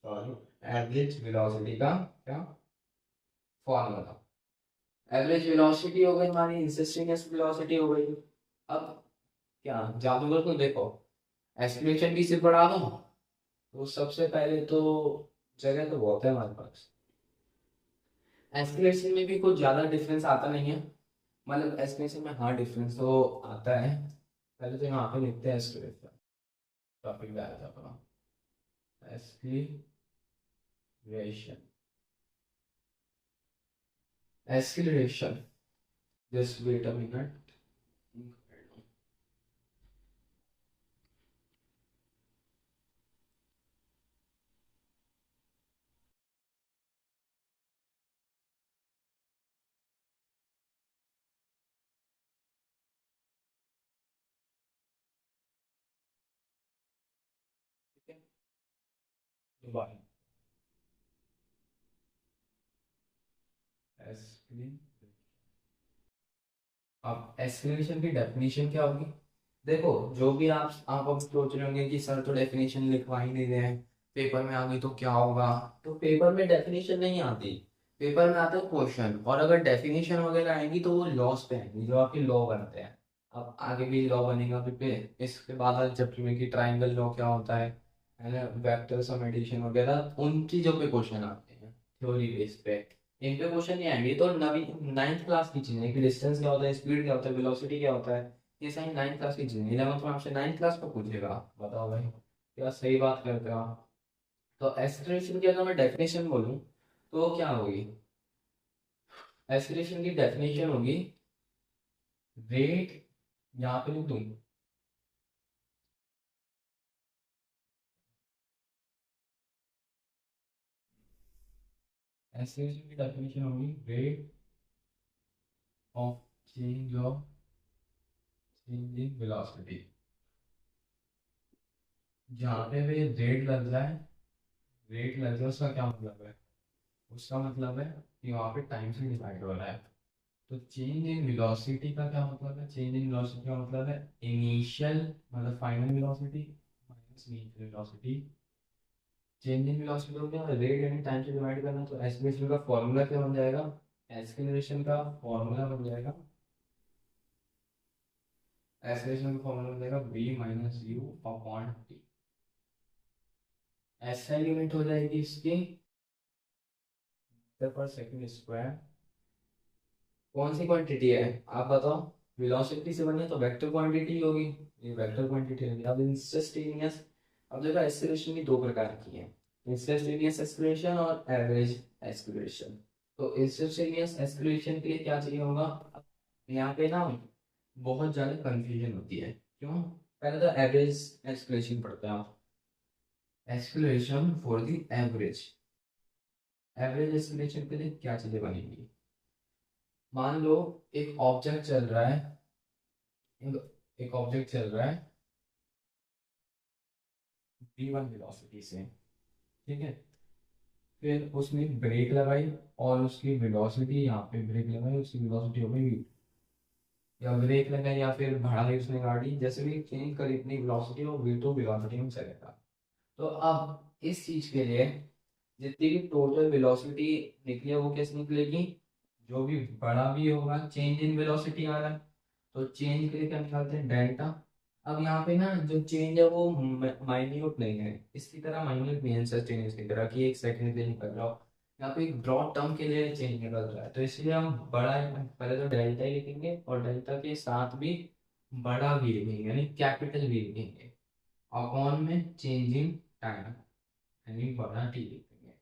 सॉरी एवरेज वेलोसिटी का क्या फॉर्मूला। एवरेज वेलोसिटी हो गई हमारी, इंस्टेंटेनियस वेलोसिटी हो गई। अब क्या जादूगर को देखो, एक्सप्लेनेशन भी सिर्फ बढ़ा दो, तो सबसे पहले तो जगह तो बहुत है हमारे पास, एस्केलेशन में भी कुछ ज़्यादा डिफरेंस आता नहीं है, मतलब एस्केलेशन में हाँ डिफरेंस तो आता है। पहले तो यहाँ पे लिखते हैं एस्केलेशन, टॉपिक में आया था अपना acceleration, acceleration, just wait a minute. By acceleration. अब एस्केलेशन की डेफिनेशन क्या होगी, देखो जो भी आप अब सोच रहे होंगे कि सर तो डेफिनेशन लिखवा ही नहीं रहे हैं, पेपर में आ गई तो क्या होगा? तो पेपर में डेफिनेशन नहीं आती, पेपर में आता है क्वेश्चन, और अगर डेफिनेशन वगैरह आएंगी तो वो लॉस पे आएंगी, जो आपके लॉ बनते हैं। अब आगे भी लॉ बनेगा फिर पे, इसके बाद वाले चैप्टर में कि ट्राइंगल लॉ क्या होता है ना, वेक्टर सम एडिशन वगैरह, उन चीज़ों पे क्वेश्चन आते हैं थ्योरी बेस पे। इन पे क्वेश्चन नहीं आएंगे तो नवी 9th क्लास की चीज़ें कि डिस्टेंस क्या होता है, स्पीड क्या होता है, वेलोसिटी क्या होता है, ये सारी 9th क्लास की चीज़ें 11th में आपसे 9th क्लास में पूछेगा। बताओ भाई, क्या सही बात करते हो? तो एस्पिरेशन की अगर मैं डेफिनेशन बोलूँ तो क्या होगी? एस्पिरेशन की डेफिनेशन होगी रेट, यहाँ पे लिख दूँ, एस्पिरेशन की डेफिनेशन होगी rate of change in velocity. जहाँ पे भी रेट लग रहा है, रेट लग रहा है उसका क्या मतलब है? उसका मतलब है कि वहाँ पे टाइम से डिवाइड हो रहा है। तो चेंज इन वेलोसिटी का क्या मतलब है? चेंज इन वेलोसिटी का मतलब है इनिशियल मतलब final velocity minus initial velocity. Change in velocity को क्या रेट यानी टाइम से डिवाइड करना, तो एक्सीलरेशन का फॉर्मूला क्या बन जाएगा? एक्सीलरेशन का फॉर्मूला बन जाएगा, एक्सीलरेशन का फॉर्मूला बन जाएगा v minus you upon T. SI unit हो जाएगी इसकी मीटर पर सेकंड स्क्वायर। कौन सी क्वांटिटी है आप बताओ? वेलोसिटी से बनी है तो वेक्टर क्वांटिटी होगी, ये वेक्टर क्वांटिटी होगी। अब इंस्टेंटेनियस, अब देखो एक्सीलरेशन भी दो प्रकार की है, इंस्टेंटेनियस एक्सीलरेशन और एवरेज एक्सीलरेशन। तो इंस्टेंटेनियस एक्सीलरेशन के लिए क्या चाहिए होगा? अब यहाँ पे ना बहुत ज़्यादा कंफ्यूजन होती है, क्यों? पहले तो एवरेज एक्सीलरेशन पढ़ते हैं आप, acceleration for the average. Average acceleration के लिए क्या चीज़ें बनेंगी? मान लो एक ऑब्जेक्ट चल रहा है, एक ऑब्जेक्ट चल रहा है v1 वेलोसिटी से, ठीक है? फिर उसने ब्रेक लगाई और उसकी वेलोसिटी, यहाँ पे ब्रेक लगाई, उसकी वेलोसिटी हो गई v, या ब्रेक लगाई या फिर बढ़ाई उसने गाड़ी, जैसे भी चेंज करी इतनी वेलोसिटी और v2 वेलोसिटी में चलेगा। तो अब इस चीज के लिए जितनी भी टोटल वेलोसिटी निकली है वो कैसे निकलेगी? जो भी बड़ा भी होगा, चेंज इन वेलोसिटी आ रहा है तो चेंज के लिए क्या निकालते हैं? डेल्टा। अब यहाँ पे ना जो चेंज है वो माइन्यूट नहीं है, इसकी तरह माइन्यूट नहीं है इंस्टेंटेनियस की तरह कि एक सेकंड के लिए निकल रहा हो। यहाँ पे एक ब्रॉड टर्म के लिए चेंज निकल रहा है, तो इसलिए हम बड़ा पहले तो डेल्टा ही लिखेंगे और डेल्टा के साथ भी बड़ा भी लिखेंगे यानी कैपिटल भी लिखेंगे, अपॉन में चेंज इन टाइम यानी बड़ा टी लिखेंगे।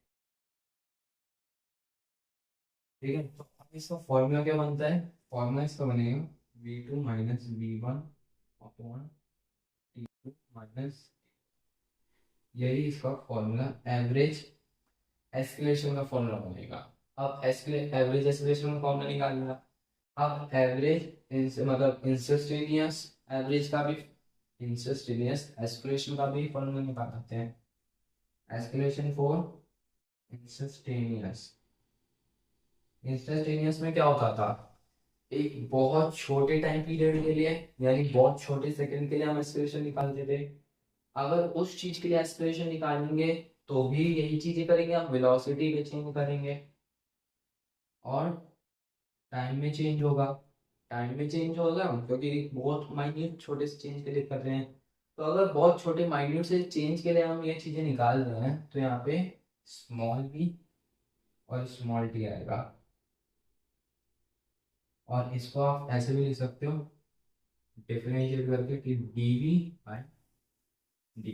ठीक है, तो अब इसका फॉर्मूला क्या बनता है? फॉर्मूला इसका बनेगा v2 minus v1 upon t2 minus, यही इसका फॉर्मूला एवरेज एस्केलेशन का फॉर्मूला बनेगा। अब एवरेज एस्केलेशन का फॉर्मूला निकालना, अब एवरेज मतलब इंस्टेंटेनियस एवरेज का भी, इंस्टेंटेनियस एस्केलेशन का भी फॉर्मूला निकाल सकते हैं। एस्केलेशन फॉर इंस्टेंटेनियस, इंस्टेंटेनियस में क्या होता था? एक बहुत छोटे टाइम पीरियड के लिए यानी बहुत छोटे सेकंड के लिए हम एस्पिरेशन निकालते थे। अगर उस चीज के लिए एस्पिरेशन निकालेंगे तो भी यही चीजें करेंगे, हम वेलोसिटी में चेंज करेंगे और टाइम में चेंज होगा। टाइम में चेंज होगा क्योंकि बहुत माइन्यूट छोटे से चेंज के लिए कर रहे हैं। तो अगर बहुत छोटे माइन्यूट से चेंज के लिए हम ये चीजें निकाल रहे हैं तो यहाँ पे स्मॉल v और स्मॉल t आएगा, और इसको आप ऐसे भी लिख सकते हो डिफरेंशिएट करके कि dv बाय डी।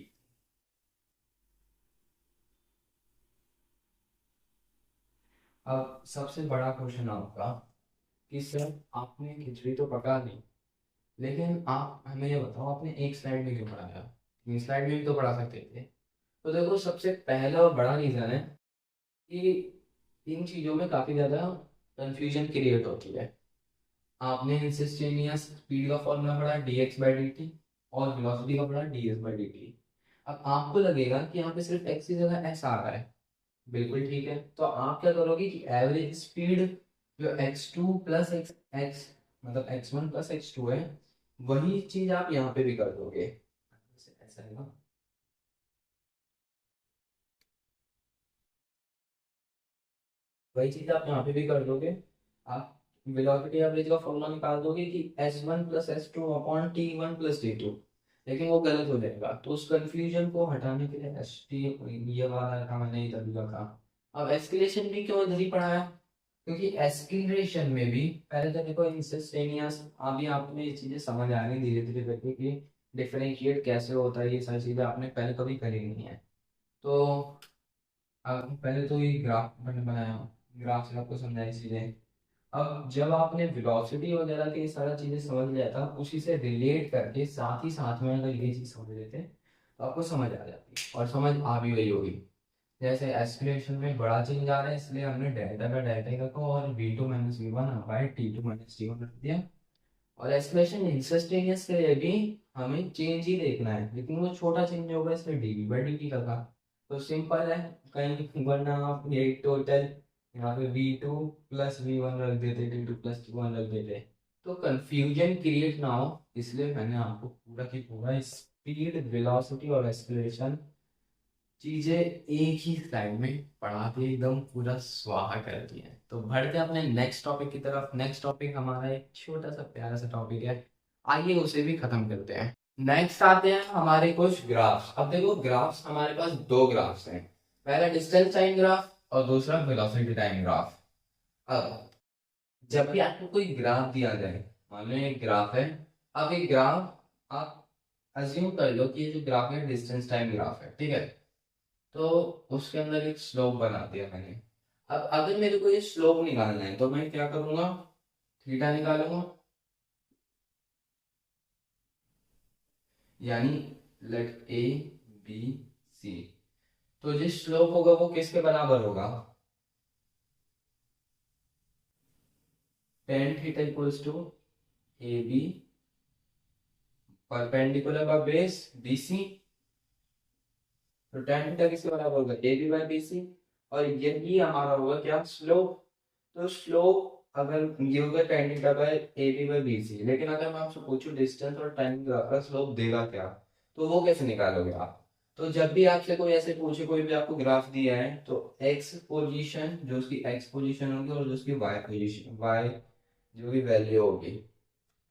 अब सबसे बड़ा क्वेश्चन आपका कि सर आपने खिचड़ी तो पका ली, लेकिन आप हमें ये बताओ आपने एक स्लाइड में क्यों पढ़ाया? तीन स्लाइड में भी तो पढ़ा सकते थे। तो देखो सबसे पहला और बड़ा रीजन है कि इन चीज़ों में काफ़ी ज़्यादा कंफ्यूजन क्रिएट होती है। आपने इंस्टेंटेनियस स्पीड का फॉर्मूला पढ़ा D x by D T और वेलोसिटी का पढ़ा D S by D T. अब आपको लगेगा कि यहाँ पे सिर्फ एक्स की जगह एस आ रहा है, बिल्कुल ठीक है, तो आप क्या करोगे कि एवरेज स्पीड जो x2 प्लस एक्स एक्स मतलब x1 प्लस x2 है, वही चीज आप यहाँ पे भी कर दोगे। ऐसा है ना? वही चीज आप यहाँ पे भी कर दोगे। आप वेलोसिटी एवरेज का फॉर्मूला निकाल दोगे कि S1 plus S2 upon T1 plus T2, लेकिन वो गलत हो जाएगा। तो उस कंफ्यूजन को हटाने के लिए एस टी ये वाला रखा मैंने, इधर भी रखा। अब एस्केलेशन भी क्यों इधर ही पढ़ाया, क्योंकि एस्केलेशन में भी पहले तो देखो इंस्टेंटेनियस, अभी आपने ये चीजें समझ आ रही धीरे धीरे करके कि डिफरेंशिएट कैसे होता है, ये सारी चीजें आपने पहले कभी करी नहीं है। तो पहले तो ये ग्राफ मैंने बनाया, ग्राफ से आपको समझाई चीजें। अब जब आपने वेलोसिटी वगैरह की सारा चीजें समझ लिया था, उसी से रिलेट करके साथ ही साथ में अगर ये चीज समझ लेते तो आपको समझ आ जाती, और समझ आ भी गई होगी। जैसे एस्पिरेशन में बड़ा चेंज आ रहा है, इसलिए हमने डेल्टा का डेल्टा ही रखा और V2 minus V1 bye T2 minus T1 रख दिया। और एस्पिरेशन इंस्टेंटेनियस के लिए भी हमें चेंज ही देखना है, लेकिन वो छोटा चेंज होगा, इसलिए dV बाई dt रखा। तो सिंपल है, कहीं वरना आप ये टोटल यहाँ पे V2 प्लस V1 रख देते, T2 प्लस T1 रख देते, तो कंफ्यूजन क्रिएट ना हो, इसलिए मैंने आपको पूरा की पूरा स्पीड, वेलोसिटी और एक्सेलरेशन चीजें एक ही स्लाइड में पढ़ा के एकदम पूरा स्वाहा कर दिया है। तो बढ़ते हैं अपने नेक्स्ट टॉपिक की तरफ। नेक्स्ट टॉपिक हमारा एक छोटा सा प्यारा सा टॉपिक है, आइए उसे भी खत्म करते हैं। नेक्स्ट आते हैं हमारे कुछ ग्राफ्स। अब देखो ग्राफ्स हमारे पास दो ग्राफ्स हैं, पहला डिस्टेंस टाइम ग्राफ और दूसरा वेलोसिटी टाइम ग्राफ। अब जब भी आपको कोई ग्राफ दिया जाए, मान लो एक ग्राफ है, अब एक ग्राफ आप अज्यूम कर लो कि ये जो ग्राफ है डिस्टेंस टाइम ग्राफ है, ठीक है। तो उसके अंदर एक स्लोप बना दिया मैंने। अब अगर मेरे को ये स्लोप निकालना है तो मैं क्या करूंगा, थीटा निकालूंगा, यानी लेट ए बी सी। तो जो स्लोप होगा वो किसके बराबर होगा, tan theta equals to A B perpendicular by base B C. तो टेन थीटा किसके बराबर होगा, A B by B C. और यही हमारा होगा क्या, स्लोप। तो स्लोप अगर ये होगा tan theta by A B by B C, लेकिन अगर मैं आपसे पूछूं डिस्टेंस और टाइम का स्लोप देगा क्या, तो वो कैसे निकालोगे आप। तो जब भी आपसे कोई ऐसे पूछे, कोई भी आपको ग्राफ दिया है, तो एक्स पोजीशन, जो उसकी एक्स पोजीशन होगी और जो उसकी वाई पोजीशन, वाई जो भी वैल्यू होगी,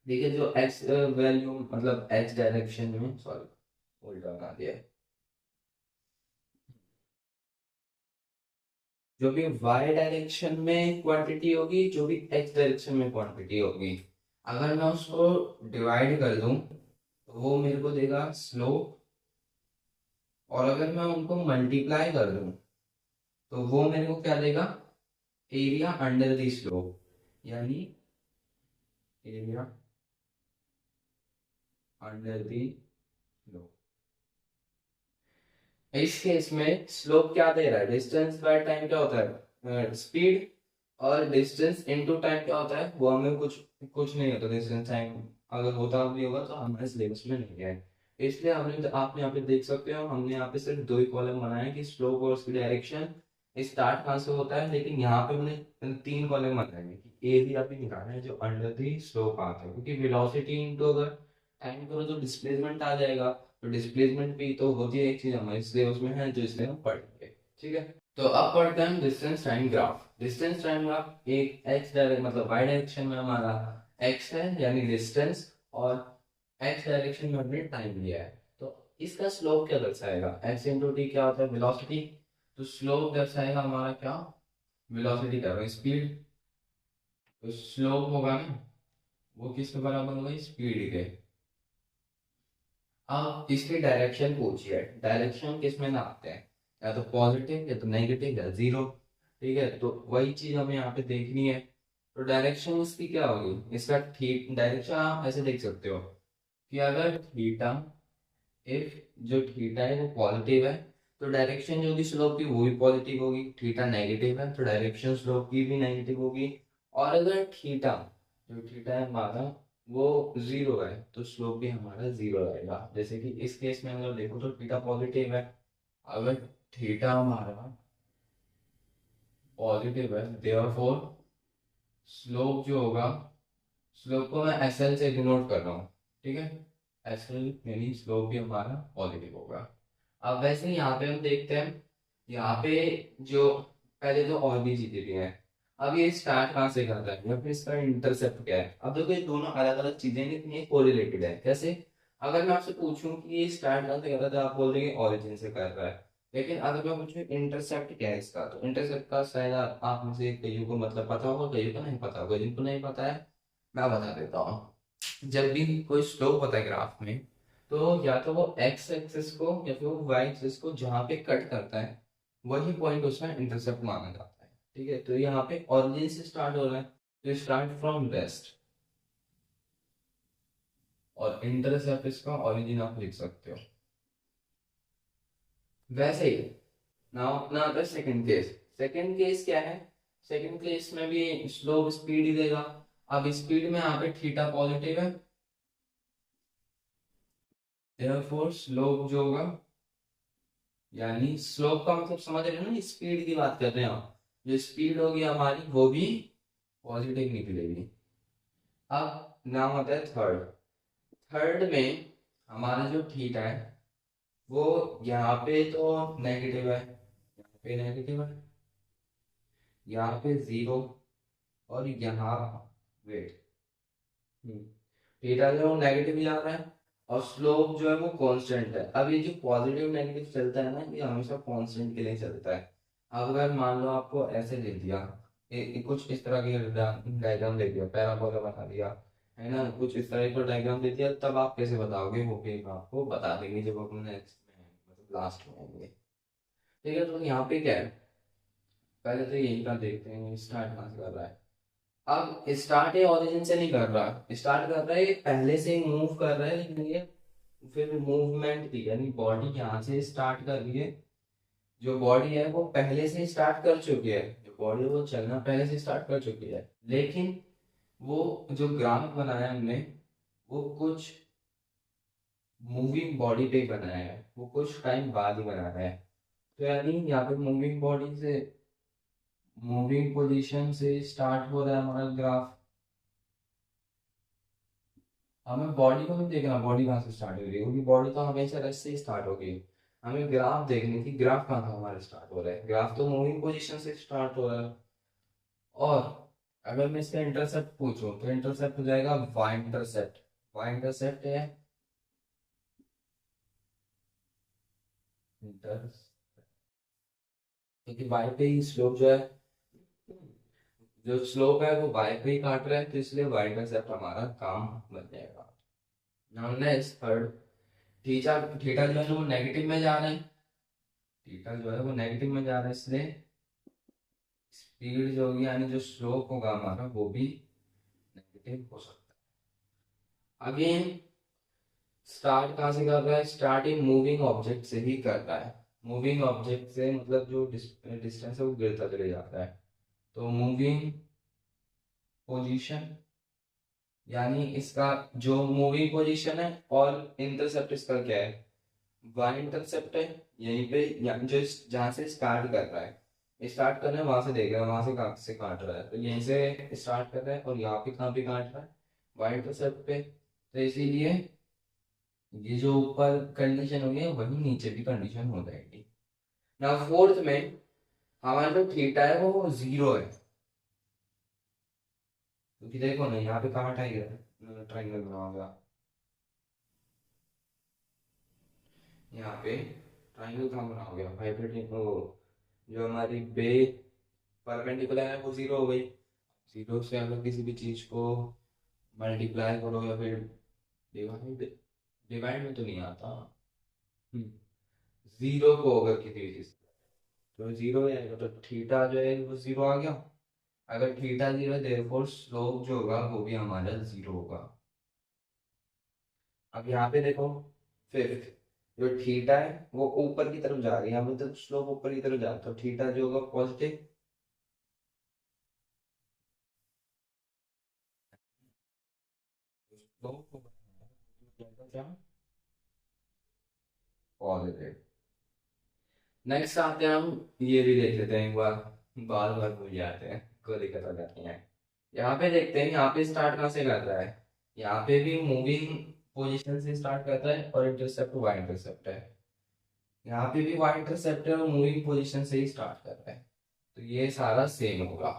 ठीक है, जो एक्स वैल्यू मतलब एक्स डायरेक्शन में, सॉरी उल्टा बना दिया, जो भी y डायरेक्शन में क्वांटिटी होगी, जो भी x डायरेक्शन में क्वांटिटी होगी, अगर मैं उसको डिवाइड कर दूं तो वो मेरे को देगा स्लोप। और अगर मैं उनको मल्टीप्लाई कर दूं तो वो मेरे को क्या देगा, एरिया अंडर द स्लोप, यानी एरिया अंडर द स्लोप। इस केस में स्लोप क्या दे रहा है, डिस्टेंस बाय टाइम क्या होता है, स्पीड। और डिस्टेंस इनटू टाइम क्या होता है, वो हमें कुछ कुछ नहीं होता डिस्टेंस टाइम। अगर होता भी होगा तो हमारे सिलेबस में नहीं है, इसलिए हमने, आप यहाँ पे देख सकते हो, हमने यहाँ पे सिर्फ दो ही कॉलम बनाए कि स्लोप और उसकी डायरेक्शन स्टार्ट कहाँ से होता है, लेकिन यहाँ पे हमने तीन कॉलम बनाए हैं कि एरिया भी निकालना है जो अंडर दी स्लोप आता है, क्योंकि वेलोसिटी इनटू अगर टाइम करो तो डिस्प्लेसमेंट आ जाएगा। तो डिस्प्लेसमेंट भी तो होती है एक चीज हमारे सिलेबस में है, जो इसलिए हम पढ़ेंगे, ठीक है। तो अब पढ़ते हैं distance time graph. Distance time graph एक एक्स डायरेक्ट मतलब वाई डायरेक्शन में हमारा एक्स है यानी डिस्टेंस, और एक्स डायरेक्शन में हमने टाइम लिया है। तो इसका स्लोप क्या दर्शाएगा, एक्स इंटू टी क्या होता है, वेलोसिटी। तो स्लोप दर्शाएगा हमारा क्या, वेलोसिटी क्या होगा, स्पीड। तो स्लोप होगा ना, वो किसके बराबर होगा, स्पीड के। अब इसकी डायरेक्शन पूछिए, डायरेक्शन किस में नापते हैं, या तो पॉजिटिव या तो नेगेटिव या जीरो, ठीक है। तो वही चीज हमें यहाँ पे देखनी है। तो डायरेक्शन इसकी क्या होगी, इसका ठीक डायरेक्शन आप ऐसे देख सकते हो कि अगर थीटा, इफ जो थीटा है वो पॉजिटिव है तो डायरेक्शन जो भी स्लोप की वो भी पॉजिटिव होगी, थीटा नेगेटिव है तो डायरेक्शन स्लोप की भी नेगेटिव होगी। और अगर थीटा, जो थीटा है हमारा वो जीरो है तो स्लोप भी हमारा जीरो रहेगा। जैसे कि इस केस में अगर देखो तो थीटा पॉजिटिव है, अगर थीटा हमारा पॉजिटिव है देयरफॉर स्लोप जो होगा, स्लोप को मैं एस एल से डिनोट कर रहा हूँ, ठीक है, एस एल यानी स्लोप भी हमारा पॉजिटिव होगा। अब वैसे ही यहाँ पे हम देखते हैं, यहाँ पे जो पहले तो और भी चीजें भी हैं। अब ये स्टार्ट कहाँ से कर रहा है या फिर इसका इंटरसेप्ट क्या है। अब देखो ये दोनों अलग अलग चीजें लेकिन ये कोरिलेटेड है। कैसे? अगर मैं आपसे पूछूं कि ये स्टार्ट कहाँ से कर रहा है तो आप बोल देंगे ऑरिजिन से कर रहा है। लेकिन अगर मैं पूछूं इंटरसेप्ट क्या है इसका, तो इंटरसेप्ट का शायद आप में से कईयों को मतलब पता होगा, कईयों को नहीं पता होगा। जिनको नहीं पता है मैं बता देता हूँ। जब भी कोई स्लोप होता है ग्राफ में, तो या तो वो एक्स एक्सिस को या फिर वो वाई एक्सिस को जहाँ पे कट करता है वही पॉइंट उसका इंटरसेप्ट माना जाता है। ठीक है, तो यहाँ पे ओरिजिन से स्टार्ट हो रहा है तो स्टार्ट फ्रॉम वेस्ट, और इंटरसेप्ट इसका ओरिजिन आप लिख सकते हो। वैसे ही नाउ अपना आता है सेकंड केस। सेकंड केस क्या है? सेकंड केस में भी स्लोप स्पीड ही देगा। अब स्पीड में यहाँ पे थीटा पॉजिटिव है, देयरफॉर स्लोप जो होगा, यानी स्लोप का मतलब समझ रहे हो ना, स्पीड की बात कर रहे हैं हम। जो स्पीड होगी हमारी वो भी पॉजिटिव निकलेगी। अब नाम आता है थर्ड। थर्ड में हमारा जो थीटा है वो यहाँ पे तो नेगेटिव है, यहाँ पे नेगेटिव है, यहाँ पे जीरो, और यहाँ वेट थीटा जो है वो नेगेटिव जा रहा है, और स्लोप जो है वो कांस्टेंट है। अब ये जो पॉजिटिव नेगेटिव चलता है ना, ये हमेशा कांस्टेंट के लिए चलता है। अब अगर मान लो आपको ऐसे दे दिया, कुछ इस तरह की डायग्राम दे दिया, पैराबोला बना दिया, है ना, कुछ इस तरह का डायग्राम दे दिया, तब आप कैसे बताओगे? वो भी आपको बता देंगे जब अपने नेक्स्ट में मतलब लास्ट में आएंगे। ठीक है, तो यहाँ पे क्या है, पहले तो यही का देखते हैं स्टार्ट कहाँ से कर रहा है। अब स्टार्ट ये ओरिजिन से नहीं कर रहा, स्टार्ट कर रहा है ये पहले से ही मूव कर रहा है, लेकिन ये फिर मूवमेंट थी, यानी बॉडी यहाँ से स्टार्ट कर रही है। जो बॉडी है वो पहले से स्टार्ट कर चुकी है, जो बॉडी वो चलना पहले से स्टार्ट कर चुकी है, लेकिन वो जो ग्राफ बनाया हमने वो कुछ मूविंग बॉडी पे बनाया है, वो कुछ टाइम बाद ही बनाया है। तो यानी यहाँ पे मूविंग बॉडी से, मूविंग पोजीशन से स्टार्ट हो रहा है हमारा ग्राफ। हमें बॉडी को नहीं देखना, बॉडी कहाँ से स्टार्ट हो रही है, क्योंकि बॉडी तो हमेशा रेस्ट से ही स्टार्ट होगी। हमें ग्राफ देखनी थी, ग्राफ कहाँ से हमारा स्टार्ट हो रहा है। ग्राफ तो मूविंग पोजीशन से स्टार्ट हो रहा है। और अगर मैं इसका इंटरसेप्ट पूछूं तो इंटरसेप्ट हो जाएगा वाई इंटरसेप्ट। वाई इंटरसेप्ट है इंटरसेप्ट, क्योंकि वाई पे ही स्लोप जो है, जो स्लोप है वो वाई पे ही काट रहा है, तो इसलिए वाई इंटरसेप्ट हमारा काम बन जाएगा। Now next third, theta theta जो है वो नेगेटिव में जा रहा है, थीटा जो है वो नेगेटिव में जा रहा है, इसलिए स्पीड जो होगी यानी जो स्लोप होगा हमारा वो भी नेगेटिव हो सकता है। अगेन स्टार्ट कहाँ से कर रहा है? स्टार्ट ही मूविंग ऑब्जेक्ट से ही कर रहा है। मूविंग ऑब्जेक्ट से मतलब जो डिस्टेंस है वो गिरता चले जाता है, तो मूविंग पोजीशन, यानी इसका जो मूविंग पोजीशन है, और इंटरसेप्ट इसका क्या है? वाई इंटरसेप्ट है। यहीं पे जो जहाँ से स्टार्ट कर रहा है, स्टार्ट करना है वहां से देख रहा है, वहां से कहाँ से काट रहा है, तो यहीं से स्टार्ट कर रहा है और यहाँ पे कहाँ पे काट रहा है? वाई इंटरसेप्ट पे। तो इसीलिए ये जो ऊपर कंडीशन हुई है वही नीचे भी कंडीशन हो जाएगी। ना फोर्थ में हमारा जो थीटा है वो जीरो है, क्योंकि देखो ना यहाँ पे कहाँ टाइगर ट्राइंगल बना होगा, यहाँ पे ट्राइंगल कहाँ बना हो गया, हाइपोटेन्यूज जो हमारी बे परपेंडिकुलर है वो जीरो हो गई। जीरो से अगर किसी भी चीज को मल्टीप्लाई करो या फिर डिवाइड, डिवाइड में तो नहीं आता, जीरो को अगर किसी भी चीज तो जीरो आएगा, तो थीटा जो है वो जीरो आ गया। अगर थीटा जीरो है देयरफॉर स्लोप जो होगा वो भी हमारा जीरो होगा। अब यहाँ पे देखो फिफ्थ, जो थीटा है वो ऊपर की तरफ जा रही है, यहाँ पे तो स्लोप ऊपर की तरफ जा रहा है, तो थीटा जो होगा पॉजिटिव, स्लोप होगा पॉजिटिव। नेक्स्ट आते हैं हम, ये भी देख लेते हैं एक बार, बार बार भूल जाते हैं, कोई दिक्कत आ जाती है। यहाँ पे देखते हैं, यहाँ पे स्टार्ट कहाँ से कर रहा है? यहाँ पे भी मूविंग पोजीशन से स्टार्ट करता है और इंटरसेप्ट वाई इंटरसेप्ट है। यहाँ पे भी वाई इंटरसेप्ट है और मूविंग पोजीशन से ही स्टार्ट कर रहा है। तो ये सारा सेम होगा।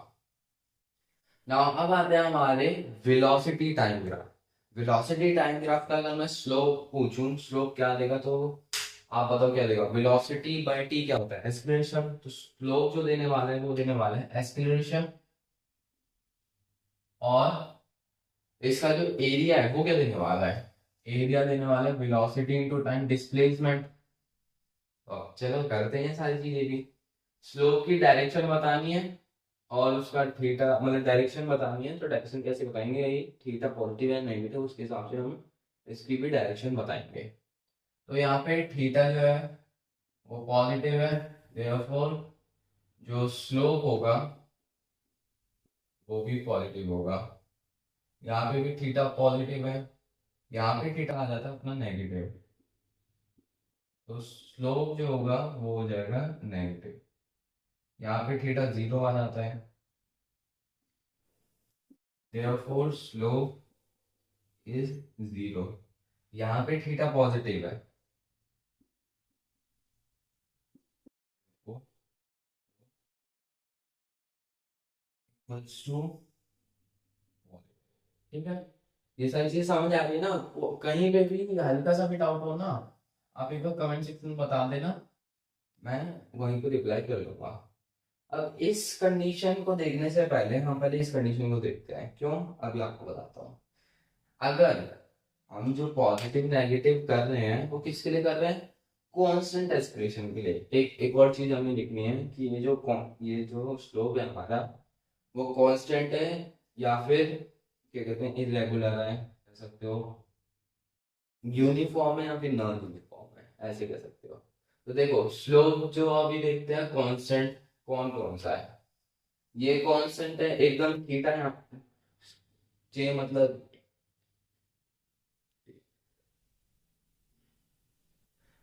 नाउ अब आते हैं हमारे velocity time graph. Velocity time graph का अगर मैं स्लोप पूछूं, स्लोप क्या देगा, तो आप बताओ क्या देगा। वेलोसिटी बाय टी क्या होता है, एक्सीलरेशन। तो स्लोप जो देने वाला है वो देने वाला है एक्सीलरेशन, और इसका जो एरिया है वो क्या देने वाला है, एरिया देने वाला है वेलोसिटी इनटू टाइम डिस्प्लेसमेंट। तो चलो करते हैं सारी चीजें भी। स्लोप की डायरेक्शन बतानी है और उसका थीटा मतलब डायरेक्शन बतानी है, तो डायरेक्शन कैसे बताएंगे, ये थीटा पॉजिटिव है नेगेटिव उसके हिसाब से हम इसकी भी डायरेक्शन बताएंगे। तो यहाँ पे थीटा जो है वो पॉजिटिव है, देयरफॉर जो स्लोप होगा वो भी पॉजिटिव होगा। यहाँ पे भी थीटा पॉजिटिव है, यहाँ पे थीटा आ जाता है अपना नेगेटिव, तो स्लोप जो होगा वो हो जाएगा नेगेटिव। यहाँ पे थीटा जीरो आ जाता है, देयरफॉर स्लोप इज जीरो। यहाँ पे थीटा पॉजिटिव है, इक्वल्स टू, ठीक है। ये सारी चीज समझ आ रही है ना, कहीं पे भी हल्का सा भी डाउट हो ना, आप एक बार कमेंट सेक्शन में बता देना, मैं वहीं को रिप्लाई कर लूंगा। अब इस कंडीशन को देखने से पहले हम पहले इस कंडीशन को देखते हैं, क्यों, अभी आपको बताता हूँ। अगर हम जो पॉजिटिव नेगेटिव कर रहे हैं वो किसके लिए कर रहे हैं, कांस्टेंट एक्सप्रेशन के लिए। एक और चीज हमें लिखनी है कि ये जो स्लोप है हमारा वो कांस्टेंट है या फिर क्या कहते हैं इरेगुलर है, कह सकते हो यूनिफॉर्म है या फिर नॉन यूनिफॉर्म है, ऐसे कह सकते हो। तो देखो स्लोप जो अभी देखते हैं कांस्टेंट कौन कौन सा है, ये कांस्टेंट है एकदम थीटा यहाँ जे मतलब।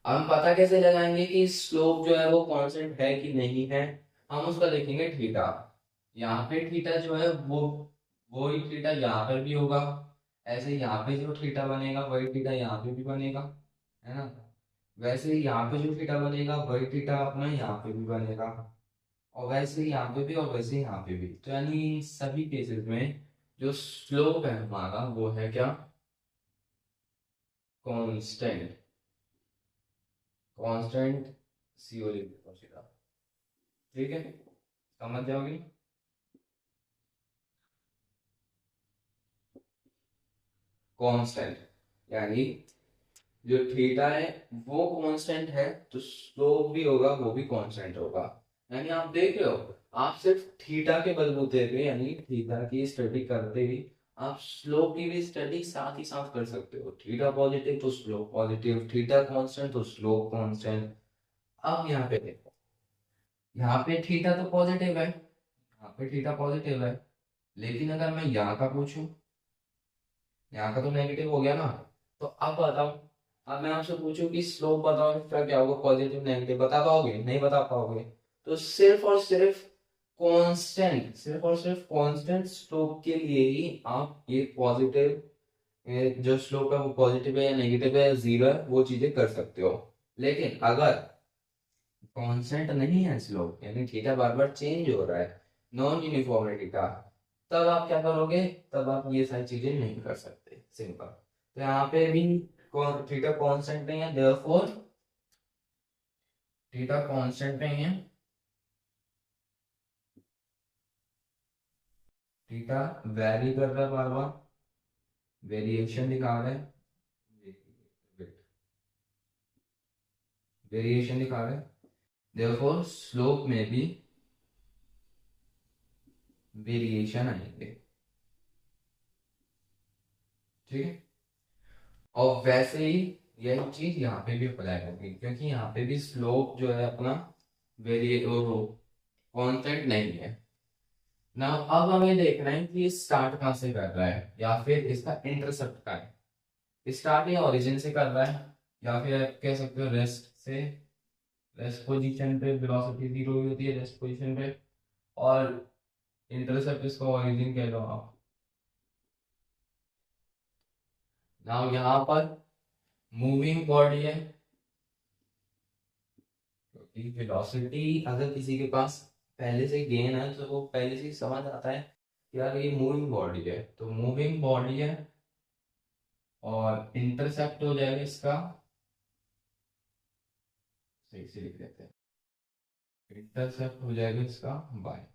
अब हम पता कैसे लगाएंगे कि स्लोप जो है वो कांस्टेंट है कि नहीं है, हम उसका देखेंगे थीटा। यहाँ पे थीटा जो है वो ही थीटा यहाँ पर भी होगा, ऐसे यहाँ पे जो थीटा बनेगा वही थीटा यहाँ पे भी बनेगा, है ना। वैसे ही यहाँ पे जो थीटा बनेगा वही थीटा अपना यहाँ पे भी बनेगा, और वैसे ही यहाँ पे भी और वैसे ही यहाँ पे भी। तो यानी सभी केसेस में जो स्लोप है हमारा वो है क्या, कांस्टेंट। कांस्टेंट सीओ लिख सीधा, ठीक है, समझ जाओगे। कांस्टेंट यानी जो थीटा है वो कांस्टेंट है, तो स्लोप भी होगा वो भी कांस्टेंट होगा। यानी आप देख रहे हो, आप सिर्फ थीटा के बलबूते पे यानी थीटा की स्टडी करते ही आप स्लोप की भी स्टडी साथ ही साथ कर सकते हो। थीटा पॉजिटिव तो स्लोप पॉजिटिव, थीटा कांस्टेंट तो स्लोप कांस्टेंट। अब यहाँ पे देखो, यहाँ पे थीटा तो पॉजिटिव है, यहाँ पे थीटा पॉजिटिव है, लेकिन अगर मैं यहाँ का पूछूं, यहाँ का तो नेगेटिव हो गया ना। तो अब बताओ, अब मैं आपसे पूछूं कि स्लोप बताओ इसका क्या होगा, पॉजिटिव नेगेटिव बता पाओगे, नहीं बता पाओगे। तो सिर्फ और सिर्फ कांस्टेंट, सिर्फ और सिर्फ कांस्टेंट स्लोप के लिए ही आप ये पॉजिटिव जो स्लोप है वो पॉजिटिव है या नेगेटिव है या जीरो है वो चीजें कर सकते हो। लेकिन अगर कांस्टेंट नहीं है स्लोप यानी थीटा बार बार चेंज हो रहा है, नॉन यूनिफॉर्मिटी का, तब आप क्या करोगे, तब आप ये सारी चीजें नहीं कर सकते, सिंपल। तो यहाँ पे भी थीटा कांस्टेंट नहीं है, देयरफॉर थीटा कांस्टेंट नहीं है, थीटा वैरी कर रहा है बार बार, वेरिएशन दिखा रहा है, वेरिएशन दिखा रहा है, देयरफॉर स्लोप में भी वेरिएशन आएंगे, ठीक है। और वैसे ही यही चीज यहाँ पे भी अप्लाई होगी, क्योंकि यहाँ पे भी स्लोप जो है अपना वेरिए कांस्टेंट नहीं है ना। अब हमें देखना है कि ये स्टार्ट कहाँ से कर रहा है या फिर इसका इंटरसेप्ट कहाँ है, स्टार्ट या ओरिजिन से कर रहा है या फिर आप कह सकते हो रेस्ट से, रेस्ट पोजीशन पे वेलोसिटी जीरो ही होती है रेस्ट पोजीशन पे, और इंटरसेप्ट इसको ओरिजिन कह लो आप। नाउ यहाँ पर मूविंग बॉडी है, क्योंकि वेलोसिटी अगर किसी के पास पहले से गेन है तो वो पहले से ही समझ आता है कि यार ये मूविंग बॉडी है, तो मूविंग बॉडी है और इंटरसेप्ट हो जाएगा इसका, सही से लिख देते हैं, इंटरसेप्ट हो जाएगा इसका बाय।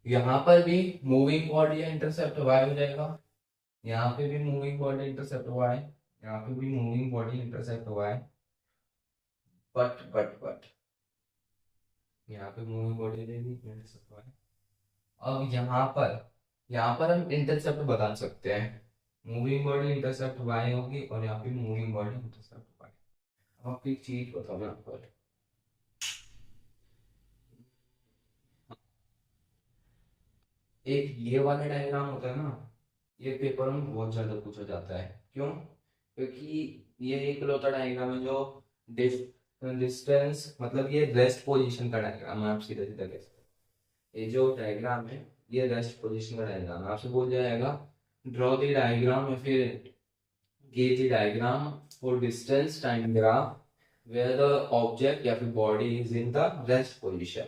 यहाँ पर भी मूविंग बॉडी है, इंटरसेप्ट वाई हो जाएगा, यहाँ पे भी मूविंग बॉडी इंटरसेप्ट वाई, यहाँ पे भी moving body intercept Y, but यहाँ पे मूविंग बॉडी रहेगी इंटरसेप्ट वाई। अब यहाँ पर हम इंटरसेप्ट बता सकते हैं, मूविंग बॉडी इंटरसेप्ट वाई होगी और यहाँ पे मूविंग बॉडी इंटरसेप्ट वाई। अब आपको एक चीज बताओ यहाँ पर, एक ये वाला डायग्राम होता है ना, ये पेपर में बहुत ज्यादा पूछा जाता है। क्यों? क्योंकि ये एक लौता डायग्राम है जो डिस्टेंस, मतलब ये रेस्ट पोजीशन का डायग्राम है। आप सीधा सीधा कह सकते हैं ये जो डायग्राम है ये रेस्ट पोजीशन का डायग्राम है। आपसे बोल जाएगा ड्रॉ द डायग्राम या फिर give the diagram for distance time graph where the object या फिर body is in the rest position.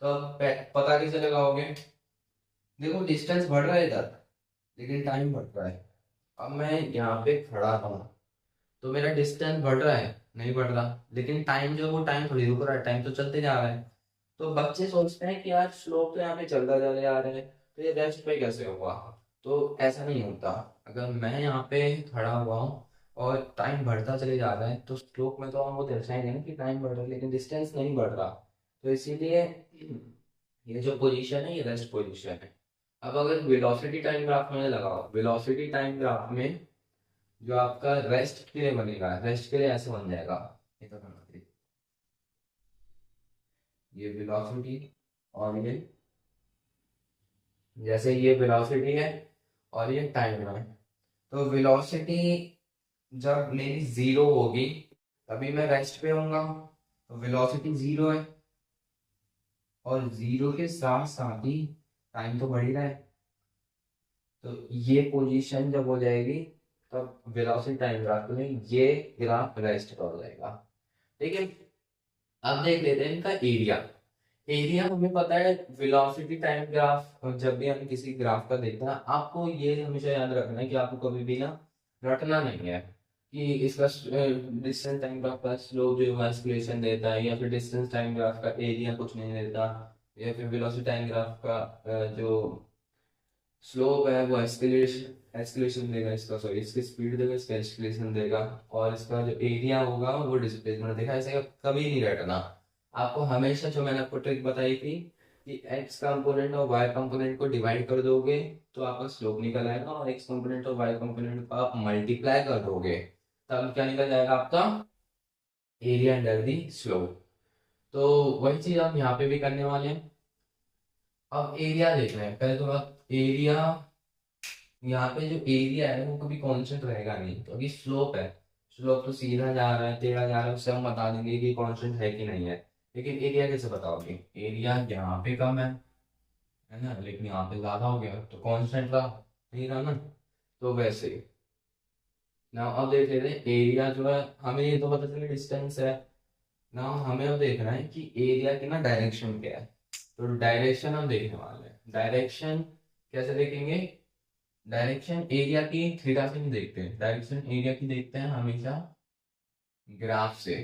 तो पता कैसे लगाओगे? देखो डिस्टेंस बढ़ रहा है इधर, लेकिन टाइम बढ़ रहा है। अब मैं यहाँ पे खड़ा हूँ तो मेरा डिस्टेंस बढ़ रहा है, नहीं बढ़ रहा, लेकिन टाइम जो है वो टाइम थोड़ी रुक रहा है, टाइम तो चलते जा रहा है। तो बच्चे सोचते हैं कि यार स्लोप तो यहाँ पे चलता जा रहा है तो ये रेस्ट पे कैसे हुआ? तो ऐसा नहीं होता। अगर मैं यहाँ पे खड़ा हुआ हूँ और टाइम बढ़ता चले जा रहा है तो स्लोप में तो हम वो दर्शाएंगे ना कि टाइम बढ़ रहा है, लेकिन डिस्टेंस नहीं बढ़ रहा। तो इसीलिए ये जो पोजीशन है ये रेस्ट पोजीशन है। अब अगर वेलोसिटी टाइम ग्राफ में लगाओ, वेलोसिटी टाइम ग्राफ में जो आपका रेस्ट के लिए बनेगा, रेस्ट के लिए ऐसे बन जाएगा, ये तो करना चाहिए, ये वेलोसिटी और ये, जैसे ये वेलोसिटी है और ये टाइम है। तो वेलोसिटी जब मेरी जीरो होगी तभी मैं रेस्ट पे होऊंगा, तो वेलोसिटी जीरो है और जीरो के साथ साथ ही टाइम तो बढ़ ही रहा है। तो ये पोजीशन जब हो जाएगी तब वेलोसिटी टाइम ग्राफ में ये ग्राफ रेस्ट पर हो जाएगा। ठीक है, अब देख लेते हैं इनका एरिया। एरिया हमें पता है, वेलोसिटी टाइम ग्राफ जब भी हम किसी ग्राफ का देखते हैं आपको ये हमेशा याद रखना है कि आपको कभी भी ना रटना नहीं है कि इसका डिस्टेंस टाइम ग्राफ का स्लोप जो है एक्सप्लेनेशन देता है या फिर डिस्टेंस टाइम ग्राफ का एरिया कुछ नहीं देता, या फिर वेलोसिटी टाइम ग्राफ का जो स्लोप है वो एस्केलेशन एस्केलेशन देगा इसका, सॉरी इसकी स्पीड देगा, इसका एस्केलेशन देगा, और इसका जो एरिया होगा वो डिस्प्लेसमेंट देगा। ऐसे कभी नहीं रटना। आपको हमेशा जो मैंने आपको ट्रिक बताई थी कि एक्स कंपोनेंट और वाई कंपोनेंट को डिवाइड कर दोगे तो आपका स्लोप निकल आएगा, और एक्स कंपोनेंट और वाई कंपोनेंट को आप मल्टीप्लाई कर दोगे तब क्या निकल जाएगा आपका एरिया अंडर दी स्लोप। तो वही चीज हम यहाँ पे भी करने वाले हैं। अब एरिया देख रहे हैं पहले तो बात, एरिया यहाँ पे जो एरिया है वो कभी कांस्टेंट रहेगा नहीं, क्योंकि स्लोप है, स्लोप तो सीधा जा रहा है टेढ़ा जा रहा है, उससे हम बता देंगे कि कांस्टेंट है कि नहीं है। लेकिन एरिया कैसे बताओगे? एरिया यहाँ पे कम है ना, लेकिन यहाँ पे ज्यादा हो गया तो कांस्टेंट रहा नहीं रहा ना। तो वैसे ही ना अब देख लेते हैं एरिया जो है, हमें ये तो पता चला डिस्टेंस है ना, हमें अब देखना है कि एरिया की ना डायरेक्शन क्या है। तो डायरेक्शन हम देखने वाले हैं। डायरेक्शन कैसे देखेंगे? डायरेक्शन एरिया की थीटा से नहीं देखते हैं, डायरेक्शन एरिया की देखते हैं हमेशा ग्राफ से,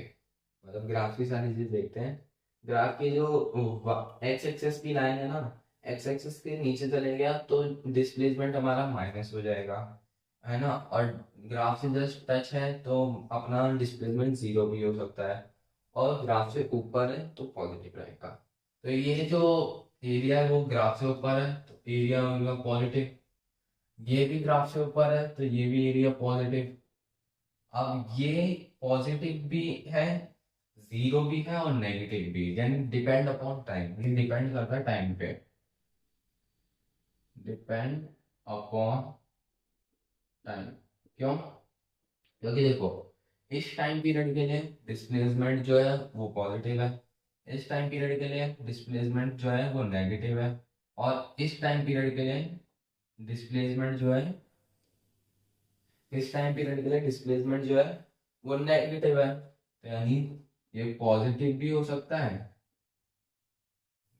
मतलब ग्राफ की सारी चीज देखते हैं। ग्राफ की जो एक्स एक्सेस की लाइन है ना, एक्स एक्सेस के नीचे चले गया तो डिस्प्लेसमेंट हमारा माइनस हो जाएगा, है ना, और ग्राफ से जस्ट टच है तो अपना डिस्प्लेसमेंट जीरो भी हो सकता है, और ग्राफ से ऊपर है तो पॉजिटिव रहेगा। तो ये जो एरिया है वो ग्राफ से ऊपर है तो एरिया होगा पॉजिटिव, ये भी ग्राफ से ऊपर है तो ये भी एरिया पॉजिटिव। अब ये पॉजिटिव भी है, जीरो भी है और नेगेटिव भी, यानी डिपेंड अपॉन टाइम, ये डिपेंड करता है टाइम पे, डिपेंड अपॉन टाइम। क्यों? क्योंकि देखो इस टाइम पीरियड के लिए डिस्प्लेसमेंट जो है वो पॉजिटिव है, इस टाइम पीरियड के लिए डिस्प्लेसमेंट जो है वो नेगेटिव है, और इस टाइम पीरियड के लिए डिस्प्लेसमेंट जो है, इस टाइम पीरियड के लिए डिस्प्लेसमेंट जो है वो नेगेटिव है। तो यानी ये पॉजिटिव भी हो सकता है,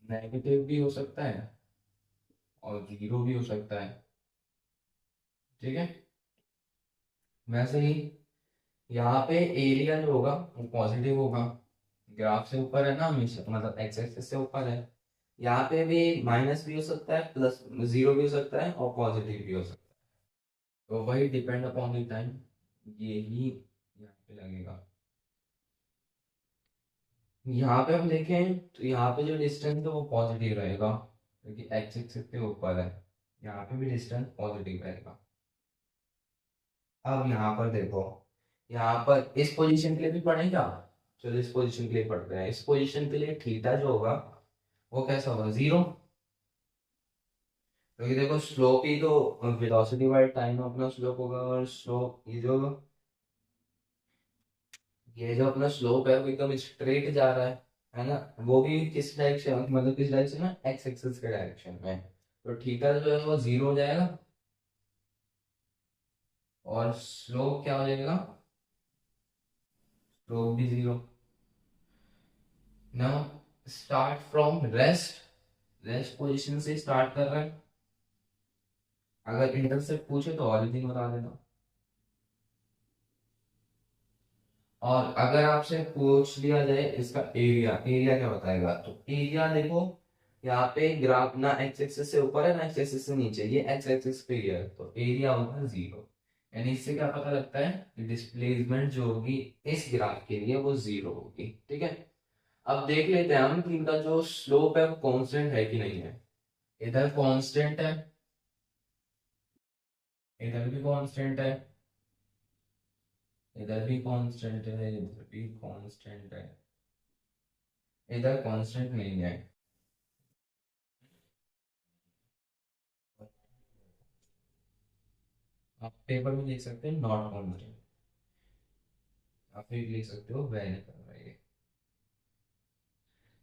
नेगेटिव भी हो सकता है और जीरो भी हो सकता है। ठीक है, वैसे ही यहाँ पे एरिया जो होगा वो पॉजिटिव होगा, ग्राफ से ऊपर है ना हमेशा, मतलब एक्स एक्सिस से ऊपर है। यहाँ पे भी माइनस भी हो सकता है, प्लस जीरो भी हो सकता है और पॉजिटिव भी हो सकता है। तो वही डिपेंड अपॉन द टाइम, ये ही यहाँ पे लगेगा। यहाँ पे हम देखें तो यहाँ पे जो डिस्टेंस है वो पॉजिटिव रहेगा, क्योंकि एक्स एक्सिस के ऊपर है। यहाँ पे भी डिस्टेंस पॉजिटिव रहेगा। अब यहाँ पर देखो, यहाँ पर इस पोजीशन के लिए भी पढ़ेगा। चलो इस पोजीशन के लिए पढ़ते हैं। इस पोजीशन के लिए थीटा जो होगा वो कैसा होगा, जीरो। क्योंकि देखो स्लोप ही तो वेलोसिटी बाय टाइम अपना स्लोप होगा, और स्लोप ये जो अपना स्लोप है वो एकदम स्ट्रेट जा रहा है ना। वो भी किस डायरेक्शन, मतलब किस डायरेक्शन में, एक्स एक्सिस के डायरेक्शन में। तो थीटा जो है वो जीरो हो जाएगा और स्लोप क्या हो जाएगा, स्लोप भी zero. Now start from rest, rest position से स्टार्ट कर रहे हैं। अगर इंटरसेप्ट पूछे तो और भी बता देना। और अगर आपसे पूछ लिया जाए इसका एरिया, एरिया क्या बताएगा, तो एरिया देखो यहाँ पे ग्राफ ना एक्स एक्सिस से ऊपर है ना एक्स एक्सिस से नीचे, ये एक्स एक्सिस पे ही है, तो एरिया होगा जीरो। यानी इससे क्या पता लगता है कि डिस्प्लेसमेंट जो होगी इस ग्राफ के लिए वो जीरो होगी। ठीक है, अब देख लेते हैं हम कि इनका जो स्लोप है वो कांस्टेंट है कि नहीं है। इधर कांस्टेंट है, इधर भी कांस्टेंट है, इधर भी कांस्टेंट है, इधर भी कांस्टेंट है, इधर कांस्टेंट नहीं है। आप पेपर में लिख सकते हैं नॉट कांस्टेंट, आप फिर लिख सकते हो वेरी कर रहा है।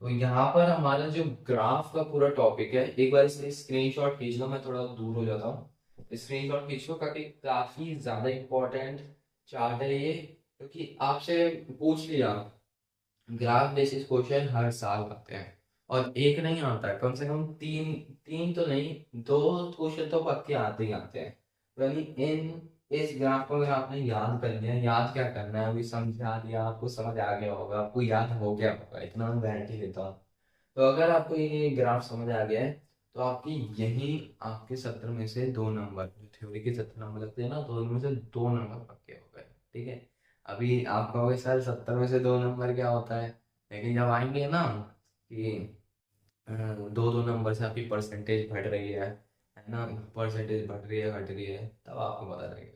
तो यहाँ पर हमारा जो ग्राफ का पूरा टॉपिक है, एक बार इसलिए स्क्रीनशॉट खींच लो, मैं थोड़ा दूर हो जाता हूँ। स्क्रीनशॉट खींच लो, क्योंकि काफी ज्यादा इंपॉर्टेंट चार्ट है ये, क्योंकि आपसे पूछ लिया, ग्राफ बेसिस क्वेश्चन हर साल आते हैं और एक नहीं आता है, कम से कम तीन, तीन तो नहीं, दो क्वेश्चन तो पक्के आते ही आते हैं। यानी इन इस ग्राफ को अगर आपने याद कर लिया, याद क्या करना है, अभी समझा दिया आपको, समझ आ गया होगा, आपको याद हो गया होगा, इतना मैं गारंटी देता हूँ। तो अगर आपको ये ग्राफ समझ आ गया है तो आपकी यही आपके 70 में से 2 नंबर, जो थ्योरी के 70 नंबर लगते हैं ना, तो उनमें से 2 नंबर पक्के हो गए। ठीक है, अभी आप कहोगे सर 70 में से 2 नंबर क्या होता है, लेकिन जब आएंगे ना कि दो दो नंबर से आपकी परसेंटेज घट रही है ना, परसेंटेज बढ़ रही है घट रही है, तब आपको पता लगेगा।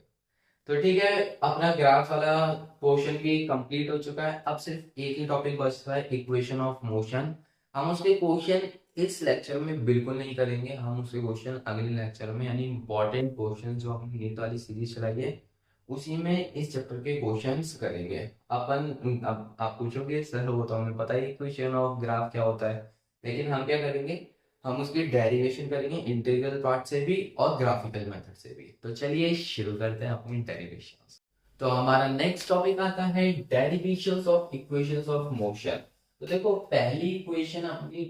तो ठीक है, अपना ग्राफ वाला पोर्शन भी कंप्लीट हो चुका है। अब सिर्फ एक ही टॉपिक बचता है, इक्वेशन ऑफ मोशन। हम उसके क्वेश्चन इस लेक्चर में बिल्कुल नहीं करेंगे, हम उसके क्वेश्चन अगले लेक्चर में, यानी इंपॉर्टेंट क्वेश्चन जो हमने नीट वाली सीरीज चलाई है उसी में इस चैप्टर के क्वेश्चंस करेंगे अपन। अब आप पूछोगे सर वो तो हमें पता ही इक्वेशन ऑफ ग्राफ क्या होता है, लेकिन हम क्या करेंगे, हम उसकी डेरिवेशन करेंगे इंटीग्रल पार्ट से भी और ग्राफिकल मेथड से भी। तो चलिए शुरू करते हैं अपनी डेरिवेशंस। तो हमारा नेक्स्ट टॉपिक आता है derivations of equations of motion. तो देखो पहली इक्वेशन अपनी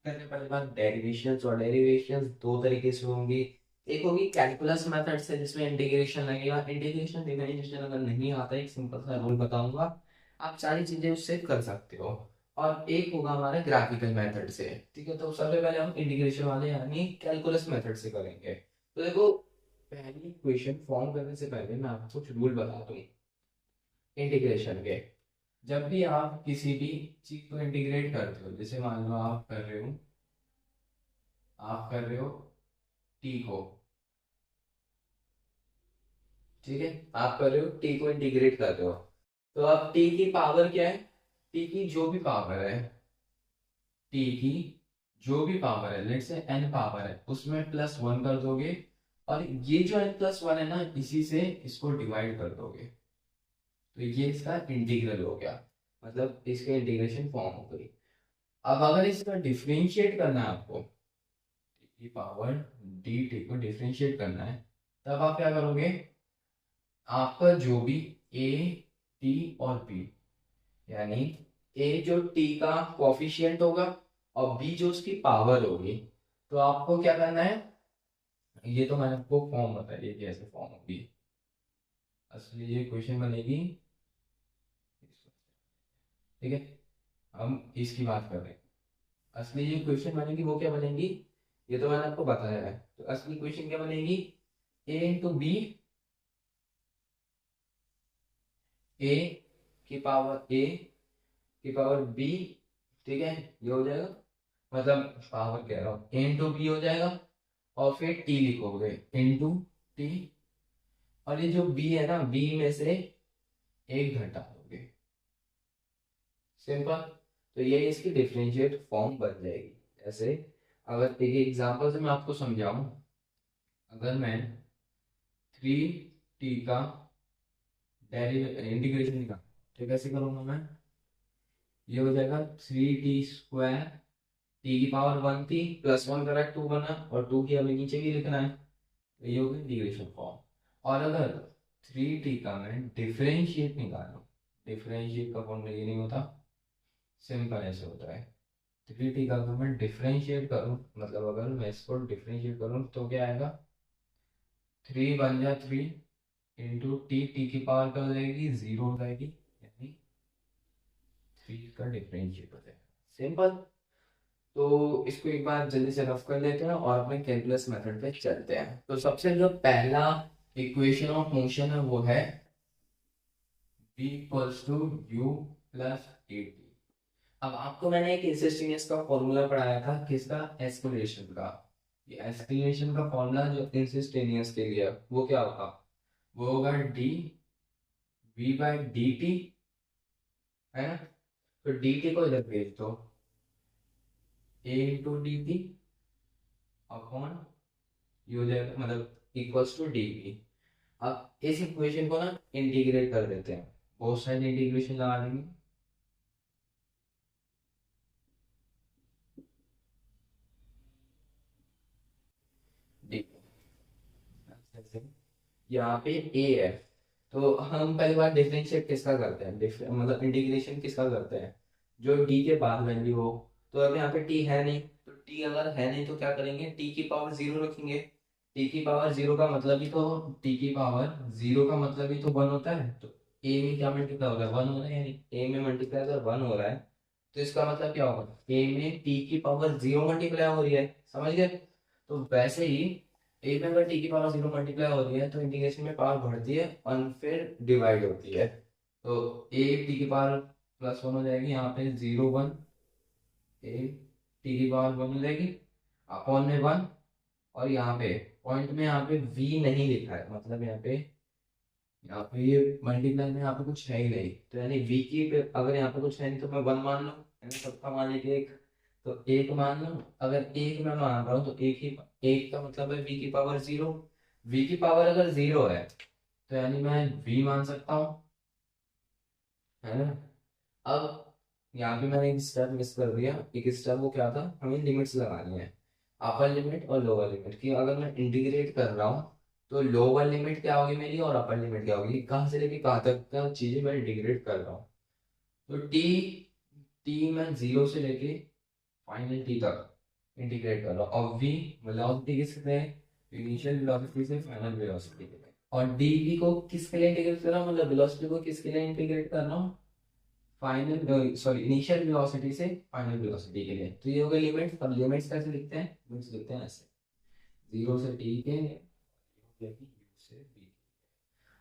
करने पहले बार डेरिवेशंस, और डेरिवेशंस दो तरीके से होंगी। एक होगी कैलकुलस मेथड से जिसमें इंटीग्रेशन लगेगा, इंटीग्रेशन डिफरेंशिएशन अगर नहीं आता है, एक सिंपल सा रूल बताऊंगा, आप सारी चीजें उससे कर सकते हो। और एक होगा हमारा ग्राफिकल मेथड से। ठीक है, तो सबसे पहले हम इंटीग्रेशन वाले यानी कैलकुलस मेथड से करेंगे। तो देखो पहली इक्वेशन फॉर्म करने से पहले मैं आपको कुछ रूल बता दूं इंटीग्रेशन के। जब भी आप किसी भी चीज को इंटीग्रेट करते हो, जैसे मान लो आप कर रहे हो टी को, ठीक है, आप कर रहे हो टी को इंटीग्रेट कर रहे हो, तो अब टी की पावर क्या है, टी की जो भी पावर है, टी की जो भी पावर है, लेट से एन पावर है, उसमें +1 कर दोगे, और ये जो n+1 है ना, इसी से इसको डिवाइड कर दोगे, तो ये इसका इंटीग्रल हो गया, मतलब इसका इंटीग्रेशन फॉर्म हो गई। अब अगर इसका डिफरेंशिएट करना है आपको, टी की पावर डी टी को डिफरेंशिएट करना है, तब आप क्या करोगे, आपका जो भी ए टी और बी, यानी ए जो टी का कोफिशिएंट होगा और बी जो उसकी पावर होगी। तो आपको क्या करना है, ये तो मैंने आपको फॉर्म बताया, ये कैसे फॉर्म होगी। असली ये क्वेश्चन बनेगी, ठीक है, हम इसकी बात कर रहे हैं। असली ये क्वेश्चन बनेगी वो क्या बनेगी, ये तो मैंने आपको बताया है। तो असली क्वेश्चन क्या बनेगी, ए इंटू बी, ए ए की पावर बी, ठीक है, ये हो जाएगा, मतलब पावर कह रहा हूँ, ए इंटू बी हो जाएगा और फिर टी लिखोगे इंटू टी, और ये जो बी है ना, बी में से एक घटा दोगे, सिंपल। तो ये इसकी डिफरेंशिएट फॉर्म बन जाएगी। ऐसे अगर एक एग्जांपल से मैं आपको समझाऊं, अगर मैं 3t का इंटीग्रेशन निकाल, तो कैसे करूंगा मैं, ये हो जाएगा 3t² टी की पावर 1 थी, +1 करा 2 बना, और 2 की हमें नीचे भी लिखना है, तो ये हो गया इंटीग्रेशन फॉर्म। और अगर 3t का मैं डिफरेंशिएट निकालूं, डिफरेंशिएट का फॉर्मूला ये नहीं होता, सिंपल ऐसे होता है। 3t का अगर मैं डिफरेंशिएट करूं, मतलब अगर मैं इसको डिफरेंशिएट करूं तो क्या आएगा, 3 × 3 इंटू टी की पावर क्या हो जाएगी, 0 हो जाएगी, यानी 3 का डिफरेंशिएट हो जाएगा, सिंपल। तो इसको एक बार जल्दी से रफ कर लेते हैं और अपने कैलकुलस मेथड पे चलते हैं। तो सबसे जो पहला इक्वेशन ऑफ मोशन है वो है v equals to u plus A T. अब आपको मैंने एक इंसिस्टेंस का फॉर्मूला पढ़ाया था, किसका, एस्पिरेशन का। ये एस्पिरेशन का फॉर्मूला जो इंसिस्टेनियस के लिए है, वो क्या होगा, वो होगा डी v/dt, है ना। तो dt को इधर भेज दो, a into D T upon, ये हो जाएगा, मतलब इक्वल्स टू डी वी। अब इस इक्वेशन को ना इंटीग्रेट कर देते हैं, बहुत सारे इंटीग्रेशन लगा देंगे, यहाँ पे a है, तो हम पहली बार डिफरेंशिएट किसका करते हैं, मतलब इंटीग्रेशन किसका करते हैं, जो d के बाद वैल्यू हो। तो अब यहाँ पे t है नहीं, तो t अगर है नहीं तो क्या करेंगे, t की पावर 0 रखेंगे। t की पावर 0 का मतलब ही तो, t की पावर 0 का मतलब ही तो 1 होता है। तो a में क्या मल्टीप्लाई हो रहा है, 1 हो रहा है, यानी a में मल्टीप्लाई अगर 1 हो रहा है तो इसका मतलब क्या होगा, a में t की पावर 0 मल्टीप्लाई हो रही है, समझ गए। तो वैसे ही ए में अगर टी की पावर 0 मल्टीप्लाई हो रही है तो इंटीग्रेशन में पावर बढ़ती है और फिर डिवाइड होती है। तो ए टी की पावर +1 हो जाएगी, यहाँ पे 0 1, ए टी की पावर 1 हो जाएगी अपॉन में 1, और यहाँ पे पॉइंट में यहाँ पे v नहीं लिखा है, मतलब यहाँ पे ये मल्टीप्लाई में यहाँ पे कुछ है ही नहीं, तो यानी v की अगर यहाँ पे कुछ है नहीं तो मैं 1 मान लूँ, यानी सबका मान लीजिए एक, तो एक मान लो। अगर एक मैं मान रहा हूँ तो एक का मतलब है v की पावर 0। v की पावर अगर 0 है तो यानी मैं v मान सकता हूँ, है ना। अब यहाँ पे मैंने एक स्टेप मिस कर दिया, एक स्टेप वो क्या था, हमें लिमिट्स लगानी है, अपर लिमिट और लोअर लिमिट की। अगर मैं इंटीग्रेट कर रहा हूँ तो लोअर लिमिट क्या होगी मेरी और अपर लिमिट क्या होगी, कहाँ से लेके कहाँ तक का चीजें मैं इंटीग्रेट कर रहा हूँ। तो टी टी मैं 0 से लेके फाइनल टी तक इंटीग्रेट कर रहा हूँ, और वी वेलोसिटी किसके है, इनिशियल वेलोसिटी से फाइनल वेलोसिटी के लिए, और डी वी को किसके लिए इंटीग्रेट कर रहा हूँ, मतलब वेलोसिटी को किसके लिए इंटीग्रेट कर रहा हूँ, फाइनल सॉरी इनिशियल वेलोसिटी से फाइनल वेलोसिटी के लिए। तो ये हो गई लिमिट्स। अब लिमिट्स कैसे लिखते हैं, लिमिट्स लिखते हैं ऐसे, 0 से टी के, u से v।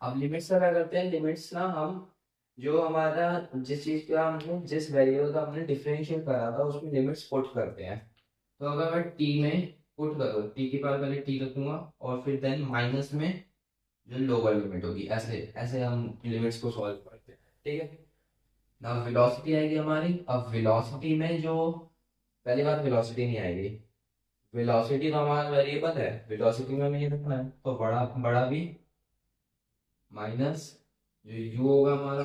अब लिमिट्स का क्या करते हैं, लिमिट्स ना हम जो हमारा जिस चीज का हमने जिस वेरिएबल का हमने डिफरेंशिएट करा था उसमें लिमिट्स पुट करते हैं। तो अगर मैं टी में पुट करूँ, टी की पावर पहले टी रखूंगा और फिर देन माइनस में जो लोअर लिमिट होगी, ऐसे ऐसे हम लिमिट्स को सॉल्व करते हैं, ठीक है ना। वेलोसिटी आएगी हमारी, अब वेलोसिटी में जो पहली बार वेलोसिटी नहीं आएगी, वेलोसिटी तो हमारा वेरिएबल है, वेलोसिटी में हमें ये रखना है, तो बड़ा बड़ा भी माइनस जो यू होगा हमारा,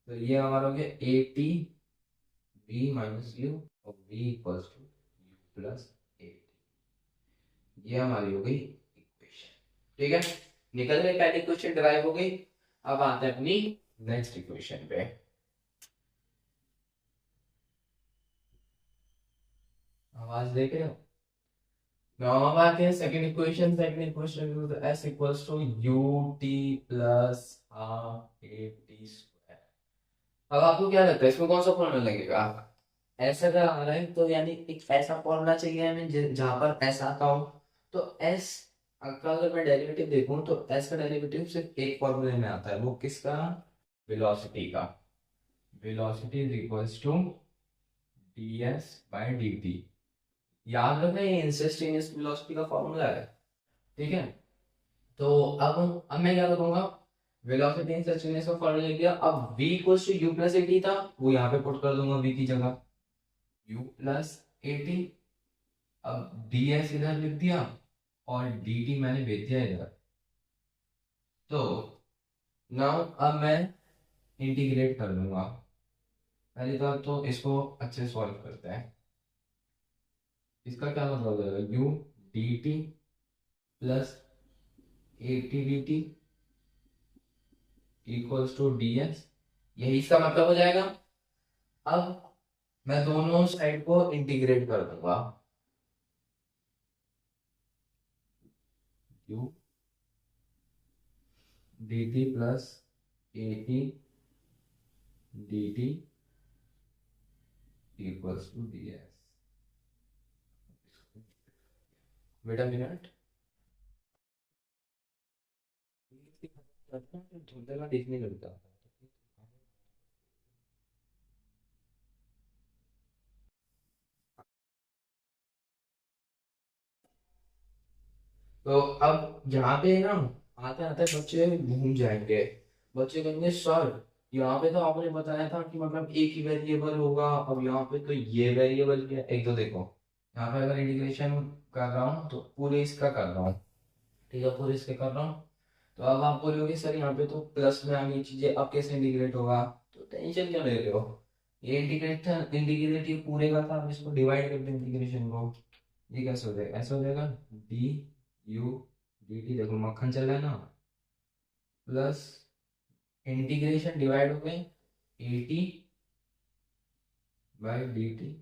तो ये हमारा हो गया A T B minus U, और v equals to you plus A T. ये हमारी हो गई इक्वेशन, ठीक है। निकल गई पहली इक्वेशन डिराइव हो गई। अब आते हैं अपनी नेक्स्ट इक्वेशन पे। आज देख रहे हो। नाउ अब आते हैं सेकंड इक्वेशन तो s equals to ut plus half A T square. अब आपको क्या लगता है इसमें कौन सा फॉर्मूला लगेगा। ऐसा अगर आ रहा है तो यानी एक ऐसा फॉर्मूला चाहिए हमें जहां पर ऐसा आता हो। तो s का अगर मैं डेरिवेटिव देखूं तो s का डेरिवेटिव सिर्फ एक फॉर्मूले में आता है, वो किसका, वेलोसिटी का। Velocity is equals to ds by dt। याद रखना ये इंस्टेंटेनियस वेलोसिटी का फॉर्मूला है, ठीक है। तो अब मैं क्या करूंगा, वेलोसिटी इंस्टेंटेनियस का फॉर्मूला लिख दिया। अब v equals to u plus at था, वो यहाँ पे पुट कर दूंगा v की जगह, u प्लस at। अब ds इधर लिख दिया और dt मैंने भेज दिया इधर। तो नाउ अब मैं इंटीग्रेट कर दूंगा। पहली बात तो इसको अच्छे से सॉल्व करते हैं। इसका क्या मतलब हो जाएगा, u dt plus at dt equals to ds, यही इसका मतलब हो जाएगा। अब मैं दोनों साइड को इंटीग्रेट कर दूंगा, u dt plus at dt equals to ds। Wait a minute, धुंधला दिखने लगता। तो अब यहाँ पे ना आते आते बच्चे घूम जाएंगे। बच्चे कहेंगे सर यहाँ पे तो आपने बताया था कि मतलब एक ही वेरिएबल होगा, अब यहाँ पे तो ये वेरिएबल क्या है। एक तो देखो यहाँ पे अगर इंटीग्रेशन कर रहा हूँ तो पूरे इसका कर रहा हूँ, ठीक है, पूरे इसके कर रहा हूँ। तो अब आप बोलोगे सर यहाँ पे तो प्लस में आ गई चीजें, अब कैसे इंटीग्रेट होगा। तो टेंशन क्यों ले रहे हो, ये इंटीग्रेटिव पूरे का था, अब इसको डिवाइड कर दो इंटीग्रेशन को। ये कैसे हो जाएगा, ऐसा हो जाएगा डी यू डी टी, देखो मक्खन चल रहा है ना, प्लस इंटीग्रेशन डिवाइड हो गए A T by D T.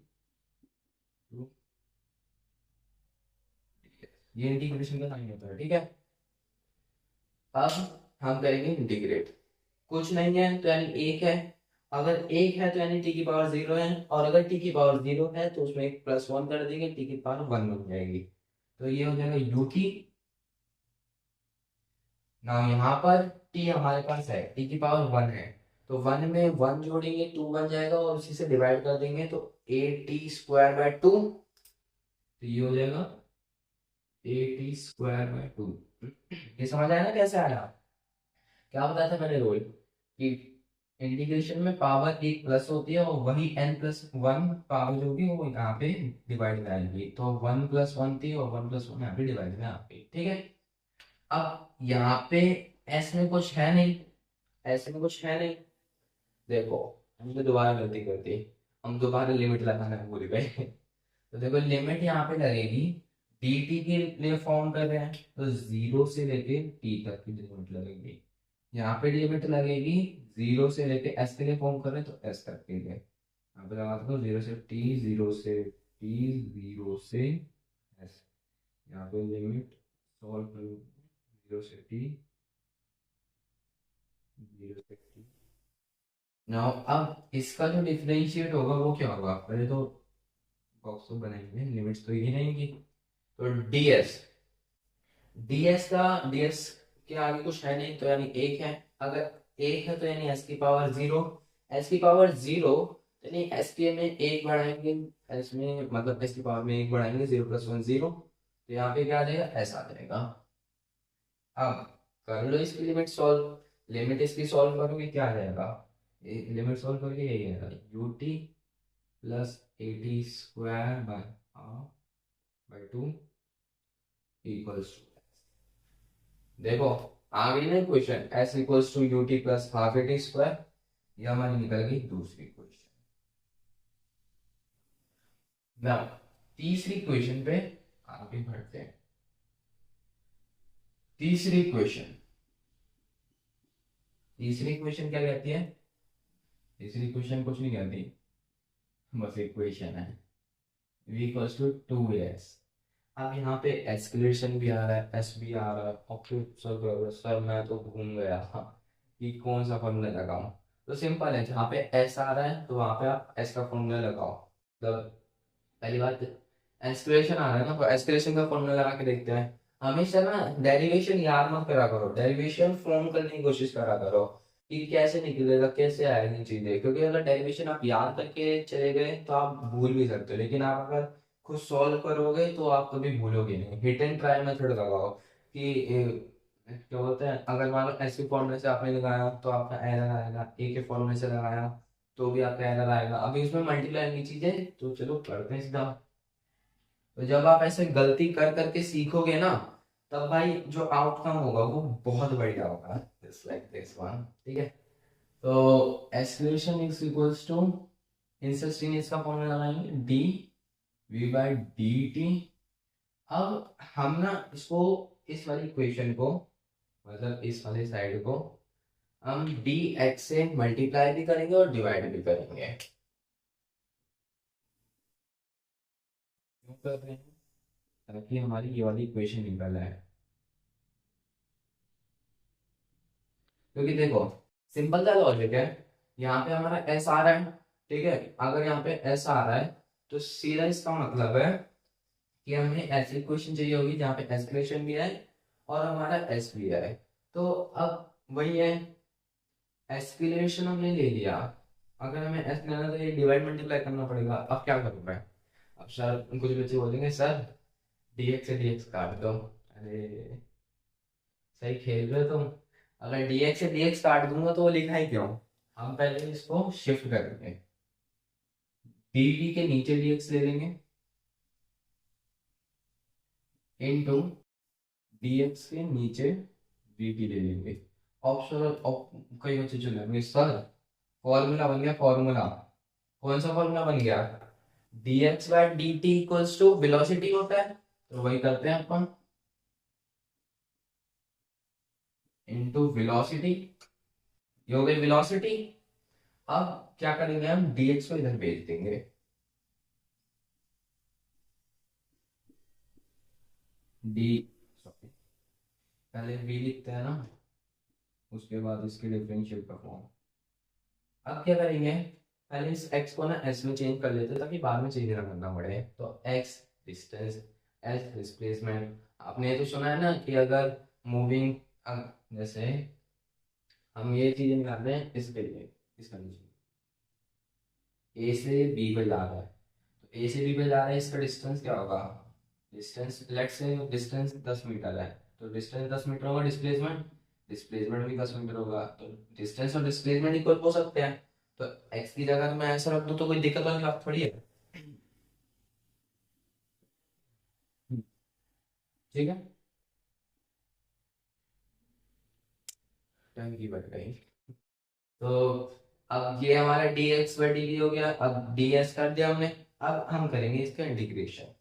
ये इंटीग्रेशन का साइन होता है, ठीक है। अब हम करेंगे इंटीग्रेट, कुछ नहीं है तो यानी एक है। अगर एक है तो यानी टी की पावर जीरो है, और अगर टी की पावर जीरो है तो उसमें एक प्लस वन कर देंगे, टी की पावर वन बन जाएगी। तो ये हो जाएगा यू टी। ना यहाँ पर टी हमारे पास है, टी की पावर वन है, तो वन में वन जोड़ेंगे टू बन जाएगा, और उसी से डिवाइड कर देंगे तो A T square by to. तो ये हो जाएगा A T square by to. ये समझ आया ना कैसे आया, क्या बताया था मैंने रोल कि इंटीग्रेशन में पावर एक प्लस होती है और वही एन प्लस वन पावर जो होगी वो यहाँ पे डिवाइड में आएगी। तो वन प्लस वन थी और वन प्लस वन यहाँ पे डिवाइड में आ गई, ठीक है। अब यहाँ पे एस में कुछ है नहीं, ऐसे में कुछ है नहीं। देखो हमने दोबारा गलती कर दी, हम दोबारा लिमिट लगाना भूल गए। तो देखो लिमिट यहाँ पे लगेगी, डी टी के लिए फॉर्म कर रहे हैं तो जीरो से लेके टी तक की लिमिट लगेगी। यहाँ पे लिमिट लगेगी जीरो से लेके एस के लिए फॉर्म कर रहे हैं तो एस तक के लिए। यहाँ पे लगा दो जीरो से टी, जीरो से टी, जीरो से एस। यहाँ पे लिमिट सॉल्व करो, जीरो से टी, जीरो से टी। नाउ अब इसका जो डिफरेंशिएट होगा वो क्या होगा, पहले तो बॉक्स तो बनाएंगे, लिमिट्स तो ये रहेंगी। तो ds, ds का ds के आगे कुछ है नहीं तो यानी एक है। अगर एक है तो यानी s की पावर जीरो, s की पावर जीरो यानी s के में एक बढ़ाएंगे, s में मतलब s की पावर में एक बढ़ाएंगे, जीरो प्लस वन जीरो, तो यहाँ पे क्या आ जाएगा, s आ जाएगा। अब कर लो इसकी लिमिट सॉल्व, लिमिट इसकी सॉल्व करोगे क्या आ जाएगा, लिमिट सॉल्व करके यही आएगा U T plus A T square by half by two equals to, देखो आ गई ना equation, s equals to U T plus half A T square, ये हमारी निकल गई दूसरी इक्वेशन। नाउ तीसरी इक्वेशन पे आगे बढ़ते हैं। तीसरी इक्वेशन, तीसरी इक्वेशन क्या कहती है, तीसरी इक्वेशन कुछ नहीं कहती, बस इक्वेशन है। v equals to 2s। अब यहाँ पे एस्केलेशन भी आ रहा है, एस भी आ रहा है, और फिर सर मैं तो घूम गया कि कौन सा फॉर्मूला लगाऊं। तो सिंपल है, जहाँ पे एस आ रहा है तो वहाँ पे आप एस का फॉर्मूला लगाओ। मतलब पहली बात, एस्केलेशन आ रहा है ना, तो एस्केलेशन का फॉर्मूला लगा के देखते हैं। हमेशा ना डेरिवेशन याद मत करा करो, डेरिवेशन फॉर्म करने की कोशिश करा करो कि कैसे निकलेगा, कैसे आएगी चीजें। क्योंकि अगर डेरिवेशन आप याद करके चले गए तो आप भूल भी सकते हो, लेकिन आप अगर खुद सॉल्व करोगे तो आप कभी भूलोगे नहीं। हिट एंड ट्राई मेथड लगाओ कि क्या बोलते हैं, अगर मान लो एस के फॉर्मूले से आपने लगाया तो आपका एरर आएगा, ए के फॉर्मूले से लगाया तो भी आपका एरर आएगा। अभी उसमें मल्टीप्लाई की चीजें तो चलो करते हैं सीधा। तो जब आप ऐसे गलती कर करके सीखोगे ना, तब भाई जो आउटकम होगा वो बहुत बढ़िया होगा, जस्ट लाइक दिस वन। ठीक है, तो एक्सलेशन इज इक्वल्स टू, इंसस्टेंस का फॉर्मूला लगाएंगे D V by D T. अब हम ना इसको, इस वाली इक्वेशन को, मतलब इस वाले साइड को हम डी एक्स से मल्टीप्लाई भी करेंगे और डिवाइड भी करेंगे। क्यों कर रहे हैं? ताकि हमारी ये वाली इक्वेशन निकल आए। क्योंकि देखो, सिंपल सा लॉजिक है, यहाँ पे हमारा एस आ रहा है, ठीक है। अगर यहाँ पे एस आ रहा है तो सीधा इसका मतलब है कि हमें ऐसी इक्वेशन चाहिए होगी जहाँ पे एस्केलेशन भी है और हमारा एस भी है। तो अब वही है, एस्केलेशन हमने ले लिया, अगर हमें एस लेना तो ये डिवाइड मल्टीप्लाई करना पड़ेगा। अब क्या करूँ मैं? अब सर, कुछ बच्चे बोलेंगे सर dx से dx काट दो। अरे सही खेल रहे हो तुम। अगर dx से dx काट दूंगा तो वो लिखा ही क्यों? हम पहले इसको शिफ्ट करेंगे, dt के नीचे dx ले लेंगे इनटू dx के नीचे dt ले लेंगे। ऑप्शन कई बच्चे चलेंगे सर फॉर्मूला बन गया, फॉर्मूला कौन सा फॉर्मूला बन गया? dx by dt equals to velocity होता है, तो वही करते हैं अपन, इनटू वेलोसिटी। ये हो गई वेलोसिटी। अब क्या करेंगे, हम dx को इधर भेज देंगे। डी, सॉरी, पहले v लिखते हैं ना, उसके बाद इसके डिफरेंशियल का फॉर्म। अब क्या करेंगे, पहले इस x को ना s में चेंज कर लेते हैं ताकि बाद में चेंज ना करना पड़े। तो x डिस्टेंस, s डिस्प्लेसमेंट। आपने ये तो सुना है ना कि अगर मूविंग, जैसे हम ये चीजें निकालते हैं इसके लिए, इस कंडीशन, ए से बी पे जा रहा है, तो ए से बी पे जा रहा है, इसका डिस्टेंस क्या होगा? Distance, let's say distance 10 metre है, तो डिस्टेंस 10 मीटर होगा, डिस्प्लेसमेंट डिस्प्लेसमेंट भी 10 मीटर होगा। तो डिस्टेंस और डिस्प्लेसमेंट इक्वल हो सकते हैं। तो एक्स की जगह मैं ऐसा रख दूं तो कोई दिक्कत वाली बात थोड़ी है। ठीक है, टंकी बढ़ गई। तो अब ये हमारा डी एक्स बाई डी हो गया, अब डी एस कर दिया हमने। अब हम करेंगे इसका इंटीग्रेशन।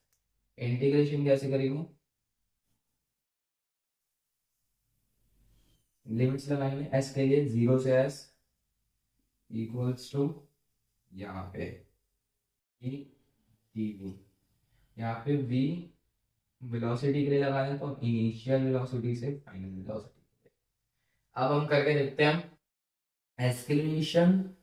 इंटीग्रेशन कैसे करेंगे? लिमिट्स लगाएंगे एस के लिए, 0 से s इक्वल्स टू, यहाँ पे v dv, यहाँ पे v वेलोसिटी के लिए लगाया तो इनिशियल वेलोसिटी से फाइनल वेलोसिटी। अब हम करके देखते हैं एस्केलेशन।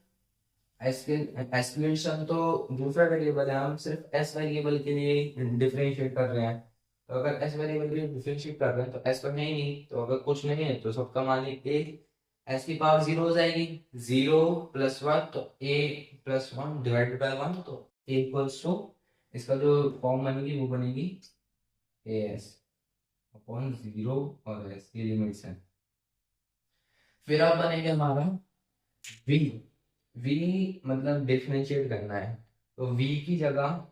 एस्केलेशन तो दूसरा वेरिएबल है, हम सिर्फ एस वेरिएबल के लिए डिफरेंशिएट कर रहे हैं। तो अगर एस वेरिएबल के लिए डिफरेंशिएट कर रहे हैं तो एस तो है ही नहीं, तो अगर कुछ नहीं है तो सबका मान लीजिए एस की पावर 0 हो जाएगी। 0 + 1 तो a + 1 डिवाइडेड बाय 1, तो a इक्वल्स टू, इसका जो फॉर्म बनेगी वो बनेगी ए एस अपॉन 0 और एस की लिमिट्स है। फिर अब बनेगा हमारा v। v मतलब डिफरेंशिएट करना है, तो v की जगह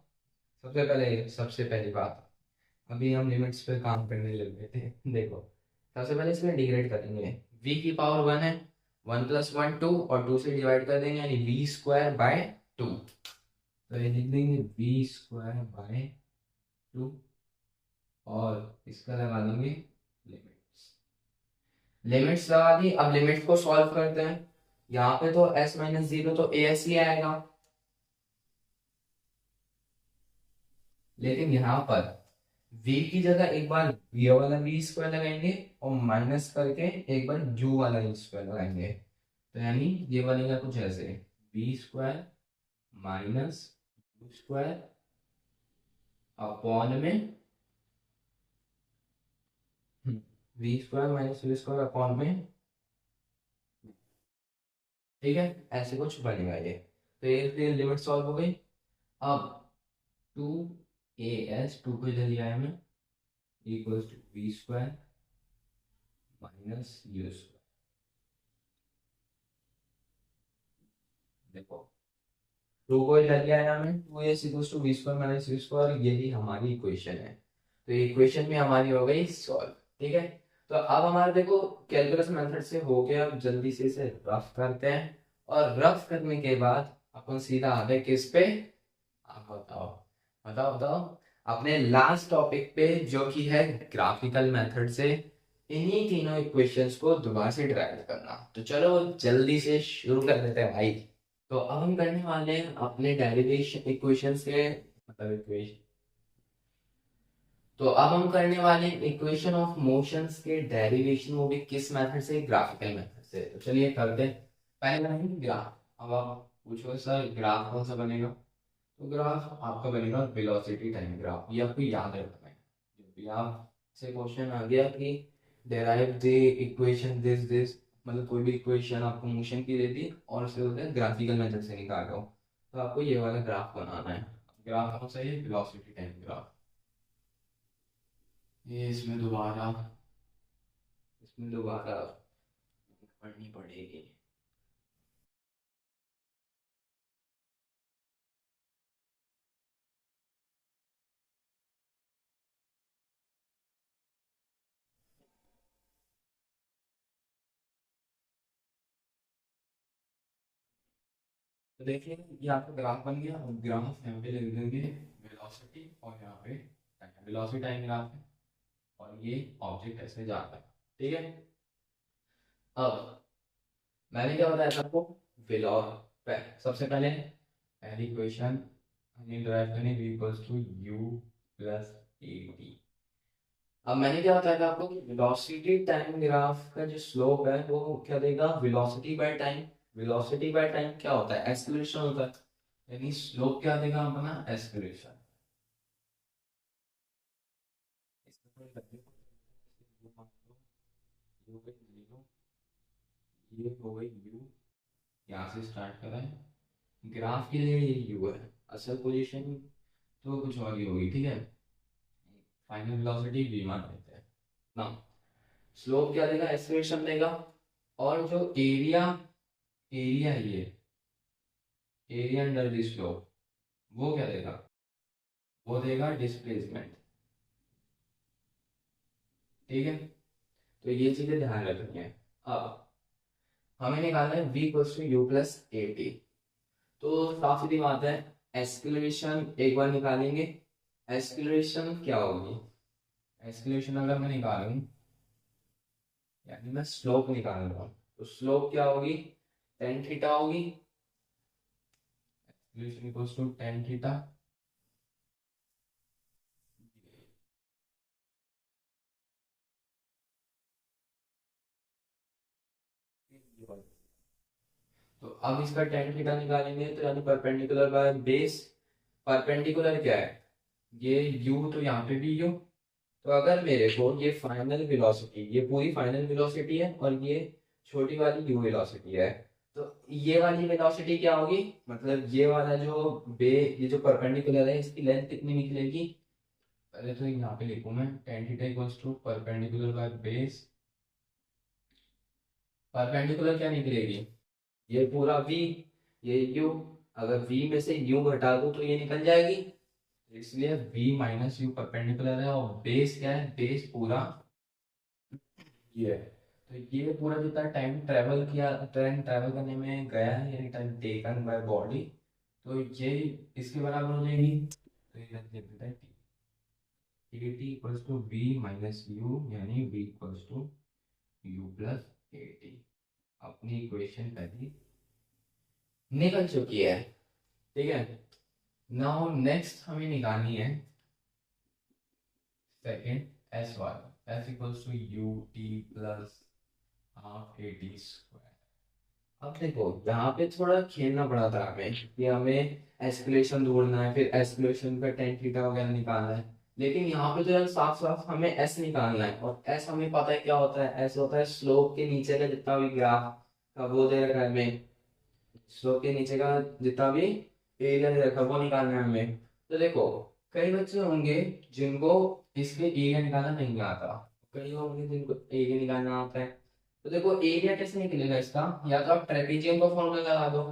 सबसे पहली बात, अभी हम लिमिट्स पे काम करने लगे थे। देखो, सबसे पहले इसमें इंटीग्रेट करेंगे। v की पावर 1 है, 1 + 1 2, और 2 से डिवाइड कर देंगे यानी v²/2। तो ये लिख देंगे v²/2, और इसका लगा देंगे लिमिट्स। लिमिट्स लगा दी, अब लिमिट को सॉल्व करते हैं। यहाँ पे तो s - 0 तो as ही आएगा, लेकिन यहाँ पर v की जगह एक बार ये वाला v स्क्वायर लगाएंगे और माइनस करके एक बार u वाला v स्क्वायर लगाएंगे, तो यानी ये बनेगा कुछ ऐसे, v square minus u square upon में v square minus u square upon में, ठीक है, ऐसे कुछ बनेगा ये। तो ये लिमिट सॉल्व हो गई। अब टू ए एस, टू को इधर लिया है हमने, equals to we square minus you square. देखो टू को इधर लिया है हमने, two S equals to we square minus you square, यही हमारी इक्वेशन है। तो ये इक्वेशन भी हमारी हो गई सॉल्व, ठीक है। तो अब हमारे देखो कैलकुलस मेथड से हो गया, अब जल्दी से इसे रफ करते हैं, और रफ करने के बाद अपन सीधा आ गए किस पे, आप बताओ, बताओ बताओ, अपने लास्ट टॉपिक पे, जो कि है ग्राफिकल मेथड से इन्हीं तीनों इक्वेशंस को दोबारा से डिराइव करना। तो चलो जल्दी से शुरू कर देते हैं भाई। तो अब हम करने वाले हैं अपने डेरिवेशन इक्वेशन से, मतलब इक्वेशन, तो अब हम करने वाले हैं इक्वेशन ऑफ मोशंस के डेरिवेशन, वो भी किस मेथड से, ग्राफिकल मेथड से। तो चलिए करते हैं। पहले बनाएंगे ग्राफ। अब आप पूछो सर ग्राफ कौन सा बनेगा, तो ग्राफ आपका बनेगा वेलोसिटी टाइम ग्राफ। ये आपको याद रखना है, जब भी आप से क्वेश्चन आ गया कि डेराइव द इक्वेशन दिस, मतलब कोई भी इक्वेशन आपको मोशन की दे दी और उसे बोलते हैं ग्राफिकल मेथड से निकालो, तो आपको ये वाला ग्राफ बनाना है। ग्राफ कौन सा है, वेलोसिटी टाइम ग्राफ। ये इसमें दोबारा पढ़नी पड़ेगी। तो देखिए ये आपका ग्राफ बन गया, और ग्राफ यहाँ पे लिख देंगे वेलोसिटी, और यहाँ पे वेलोसिटी टाइम ग्राफ है, और ये ऑब्जेक्ट ऐसे जाता है, ठीक है। अब मैंने क्या बताया था आपको, वेलो सबसे पहले पहली इक्वेशन हमें डिराइव करनी, v equals to u plus A T. अब मैंने क्या बताया था आपको कि वेलोसिटी टाइम ग्राफ का जो स्लोप है वो क्या देगा, velocity by time. Velocity by time क्या होता है, एक्सीलरेशन होता है, यानी स्लोप क्या देगा अपना, एक्सीलरेशन। ये हो गई u, यहाँ से स्टार्ट करा है, ग्राफ के लिए ये u है, असल पोजीशन तो कुछ और ही होगी, ठीक है। फाइनल वेलोसिटी v मान लेते हैं ना। स्लोप क्या देगा, एक्सीलरेशन देगा, और जो एरिया, एरिया है ये, एरिया अंडर द स्लोप, वो क्या देगा, वो देगा डिस्प्लेसमेंट, ठीक है। तो ये चीजें ध्यान रखनी है। अब हमें निकालना है v equals to you plus A t. तो साफ सीधी बात है, एक्सीलरेशन एक बार निकालेंगे, एक्सीलरेशन क्या होगी, एक्सीलरेशन अगर मैं निकालूं, यानी मैं स्लोप निकाल रहा हूँ, तो स्लोप क्या होगी, टेन थीटा होगी, acceleration equals to tan theta. तो अब इसका टेन थीटा निकालेंगे, तो यानी परपेंडिकुलर बाय बेस, परपेंडिकुलर क्या है, ये u, तो यहाँ पे भी u। तो अगर मेरे को ये फाइनल वेलोसिटी, ये पूरी फाइनल वेलोसिटी है, और ये छोटी वाली u वेलोसिटी है, तो ये वाली वेलोसिटी क्या होगी, मतलब ये वाला जो ये जो परपेंडिकुलर है इसकी लेंथ कितनी निकलेगी। पहले तो यहाँ पे लिखूँ मैं, tan theta equals to perpendicular by base, perpendicular क्या निकलेगी, ये पूरा v, ये u, अगर v में से u घटा दूं तो ये निकल जाएगी, इसलिए v माइनस यू परपेंडिकुलर है, और बेस क्या है, बेस पूरा ये है। तो ये पूरा जितना टाइम ट्रेवल किया, टाइम ट्रेवल करने में गया है, यानी टाइम टेकन बाय बॉडी, तो ये इसके बराबर हो जाएगी। तो ये रख देते हैं t t equals to v minus u, यानी v equals to you plus A t. अपनी इक्वेशन पहली निकल चुकी है, ठीक है। नाउ नेक्स्ट हमें निकालनी है सेकेंड एस वाला, s equals to U T plus half A T square. अब देखो यहाँ पे थोड़ा खेलना पड़ा था हमें कि हमें एस्केलेशन ढूंढना है, फिर एस्केलेशन पे टेन थीटा वगैरह निकालना है। लेकिन यहाँ पे तो यार साफ साफ हमें एस निकालना है, और एस हमें पता है क्या होता है। एस होता है स्लोप के नीचे का जितना भी ग्राफ का वो दे रखा है हमें, स्लोप के नीचे का जितना भी एरिया दे रखा है वो निकालना है हमें। तो देखो कई बच्चे होंगे जिनको इसके एरिया निकालना नहीं आता, कई होंगे जिनको एरिया निकालना आता है। तो देखो एरिया कैसे निकलेगा इसका, या तो आप ट्रेपेजियम का फॉर्मूला लगा दो,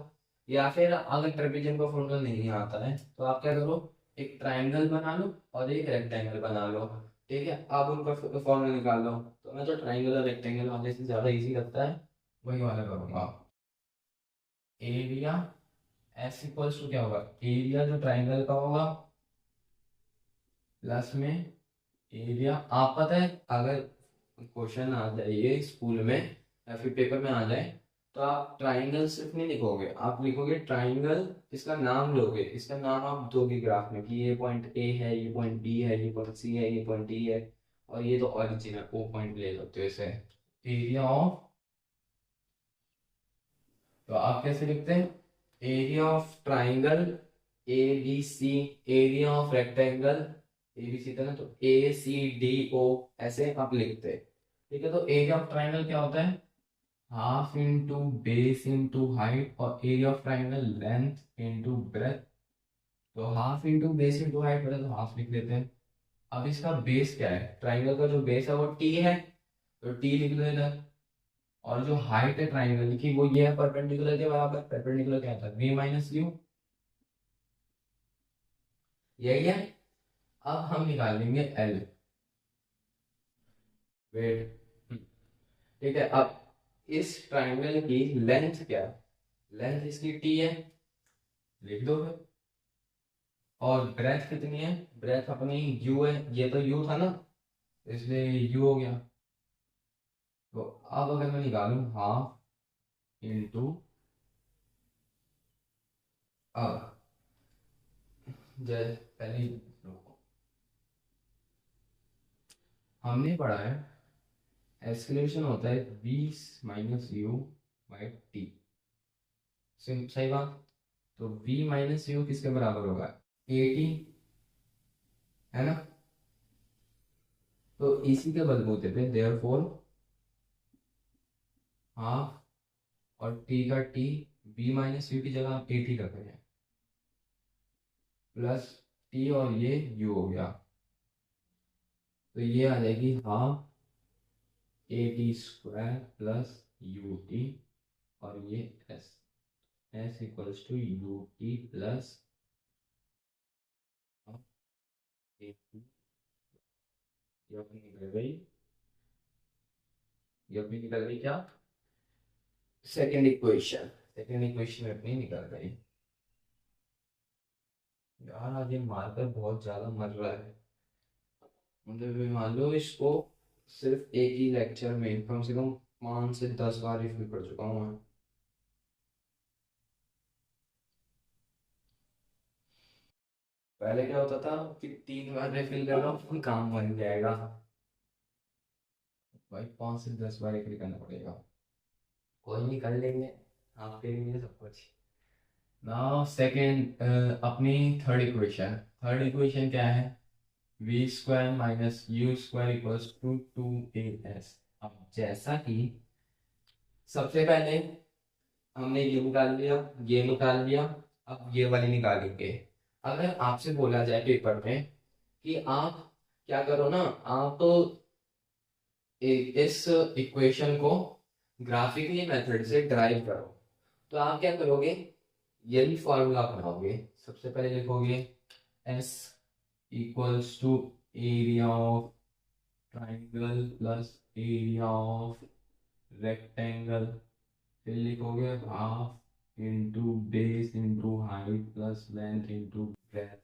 या फिर अगर ट्रेपेजियम का फॉर्मूला नहीं आता है तो आप क्या करो, एक ट्राइंगल बना लो और एक रेक्टेंगल बना लो। ठीक है, आप उनका फॉर्मूला निकाल लो। तो मैं तो ट्राइंगल और रेक्टेंगल वाले से ज़्यादा इजी लगता है, वही वाला करूँगा। एरिया एस इक्वल्स टू क्या होगा, एरिया जो ट्राइंगल का होगा प्लस में एरिया। आप पता है अगर क्वेश्चन आ जाए ये स्कूल में या फिर पेपर में आ जाए, तो आप ट्राइंगल सिर्फ नहीं लिखोगे, आप लिखोगे ट्राइंगल, इसका नाम लोगे, इसका नाम आप दोगे ग्राफ में कि ये पॉइंट ए है, ये पॉइंट बी है, ये पॉइंट सी है, ये पॉइंट डी है, और ये तो ऑरिजिन है, वो पॉइंट ले सकते हो इसे। एरिया ऑफ, तो आप कैसे लिखते हैं, area of triangle A B C, area of rectangle A B C था ना, तो ए सी डी ओ, ऐसे आप लिखते हैं। ठीक है, तो एरिया ऑफ ट्राइंगल क्या होता है, half into base into height, और area of triangle length into breadth. तो half into base into height बोले तो हाफ लिख देते हैं। अब इसका बेस क्या है, ट्राइंगल का जो बेस है वो टी है, तो टी लिख दो इधर। और जो हाइट है ट्राइंगल की वो ये है परपेंडिकुलर के बराबर, परपेंडिकुलर क्या था, वी माइनस यू, यही है। अब हम निकाल लेंगे एल, वेट। ठीक है, अब इस ट्राइंगल की लेंथ क्या है, लेंथ इसकी टी है, लिख दो फिर। और ब्रेथ कितनी है, ब्रेथ अपनी यू है, ये तो यू था ना, इसलिए यू हो गया। तो अब अगर मैं निकालूं हाफ इंटू, अब जैसे पहले रुको, हमने पढ़ा है एस्केलेशन होता है v minus u by T, सही बात। तो v माइनस यू किसके बराबर होगा, ए टी, है ना। तो इसी के बलबूते पे देयरफॉर हाफ, और t का t, v माइनस यू की जगह आप ए टी रख रहे हैं, प्लस t और ये u हो गया। तो ये आ जाएगी half A T square plus u t, और ये s, s equals to U T plus A T. ये अपनी निकल गई, ये अपनी निकल गई क्या, सेकेंड इक्वेशन, सेकेंड इक्वेशन अपनी निकल गई। यार आज ये मार्कर बहुत ज्यादा मर रहा है, मतलब ये मान लो इसको सिर्फ एक ही लेक्चर में कम से कम 5 से 10 बार रिव्यू कर चुका हूँ मैं। पहले क्या होता था कि 3 बार रिफिल कर लो काम बन जाएगा, भाई 5 से 10 बार रिफिल करना पड़ेगा। कोई नहीं, कर लेंगे, आपके लिए सब कुछ। नाउ सेकेंड, अपनी थर्ड इक्वेशन क्या है, v square minus you square equals to 2as। अब जैसा कि सबसे पहले हमने ये निकाल लिया, ये निकाल लिया, अब ये वाली निकालेंगे। अगर आपसे बोला जाए पेपर में कि आप क्या करो ना, आप इस इक्वेशन को ग्राफिकली मेथड से ड्राइव करो, तो आप क्या करोगे, यही फॉर्मूला अपनाओगे। सबसे पहले लिखोगे s equals to area of triangle plus area of rectangle, फिर लिखोगे half into base into height plus length into breadth,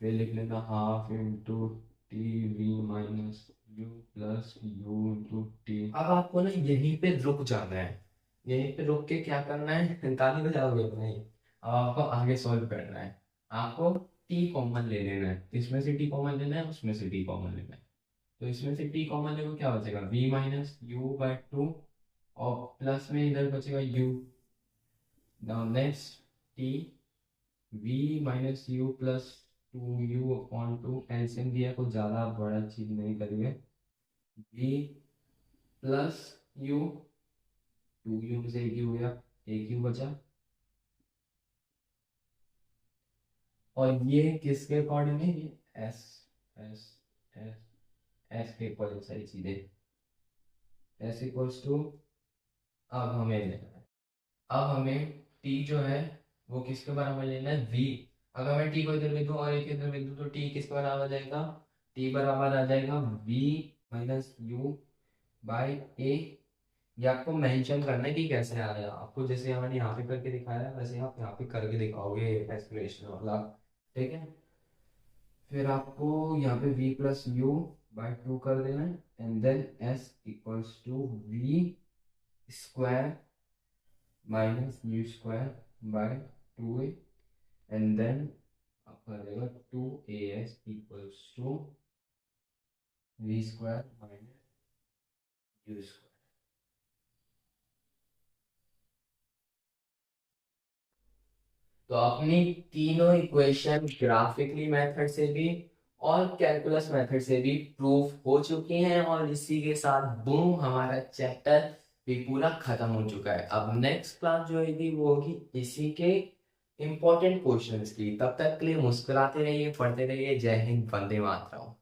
फिर लिख लेना half into t v minus u plus u into t. अब आपको ना यहीं पे रुक जाना है, यहीं पे रुक के क्या करना है, ताली बजाओगे नहीं, अब आपको आगे सॉल्व करना है। आपको टी कॉमन ले लेना है, इसमें से टी कॉमन लेना है, उसमें से टी कॉमन लेना है। तो इसमें से टी कॉमन देखो क्या बचेगा, v minus u by two, और प्लस में इधर बचेगा u। Now next t v minus u plus two u upon two, LCM दिया, कुछ ज़्यादा बड़ा चीज नहीं करिए, v plus u, two u में से एक यू गया, एक यू बचा, और ये किसके अकॉर्डिंग है, ये एस एस एस एस के अकॉर्डिंग सारी चीजें, एस इक्वल्स टू, अब हमें लेना है, अब हमें टी जो है वो किसके बराबर लेना है, v। अगर मैं टी को इधर लिख दूं और एक इधर लिख दूं तो टी किसके बराबर आ जाएगा, टी बराबर आ जाएगा v माइनस यू बाई ए। ये आपको मेंशन करना है कि कैसे आया, आपको जैसे मैंने यहाँ पे करके दिखाया है वैसे आप यहाँ पे करके दिखाओगे एक्सप्लेनेशन वाला, ठीक है। फिर आपको यहाँ पे v plus u by two कर देना है, and then s equals to v square minus you square by two a, and then आपका आ जाएगा two a s equals to we square minus you square. तो अपनी तीनों इक्वेशन ग्राफिकली मेथड से भी और कैलकुलस मेथड से भी प्रूफ हो चुकी हैं, और इसी के साथ बूम हमारा चैप्टर भी पूरा खत्म हो चुका है। अब नेक्स्ट क्लास जो होगी वो होगी इसी के इंपॉर्टेंट क्वेश्चंस की। तब तक के लिए मुस्कुराते रहिए, पढ़ते रहिए। जय हिंद, वंदे मातरम।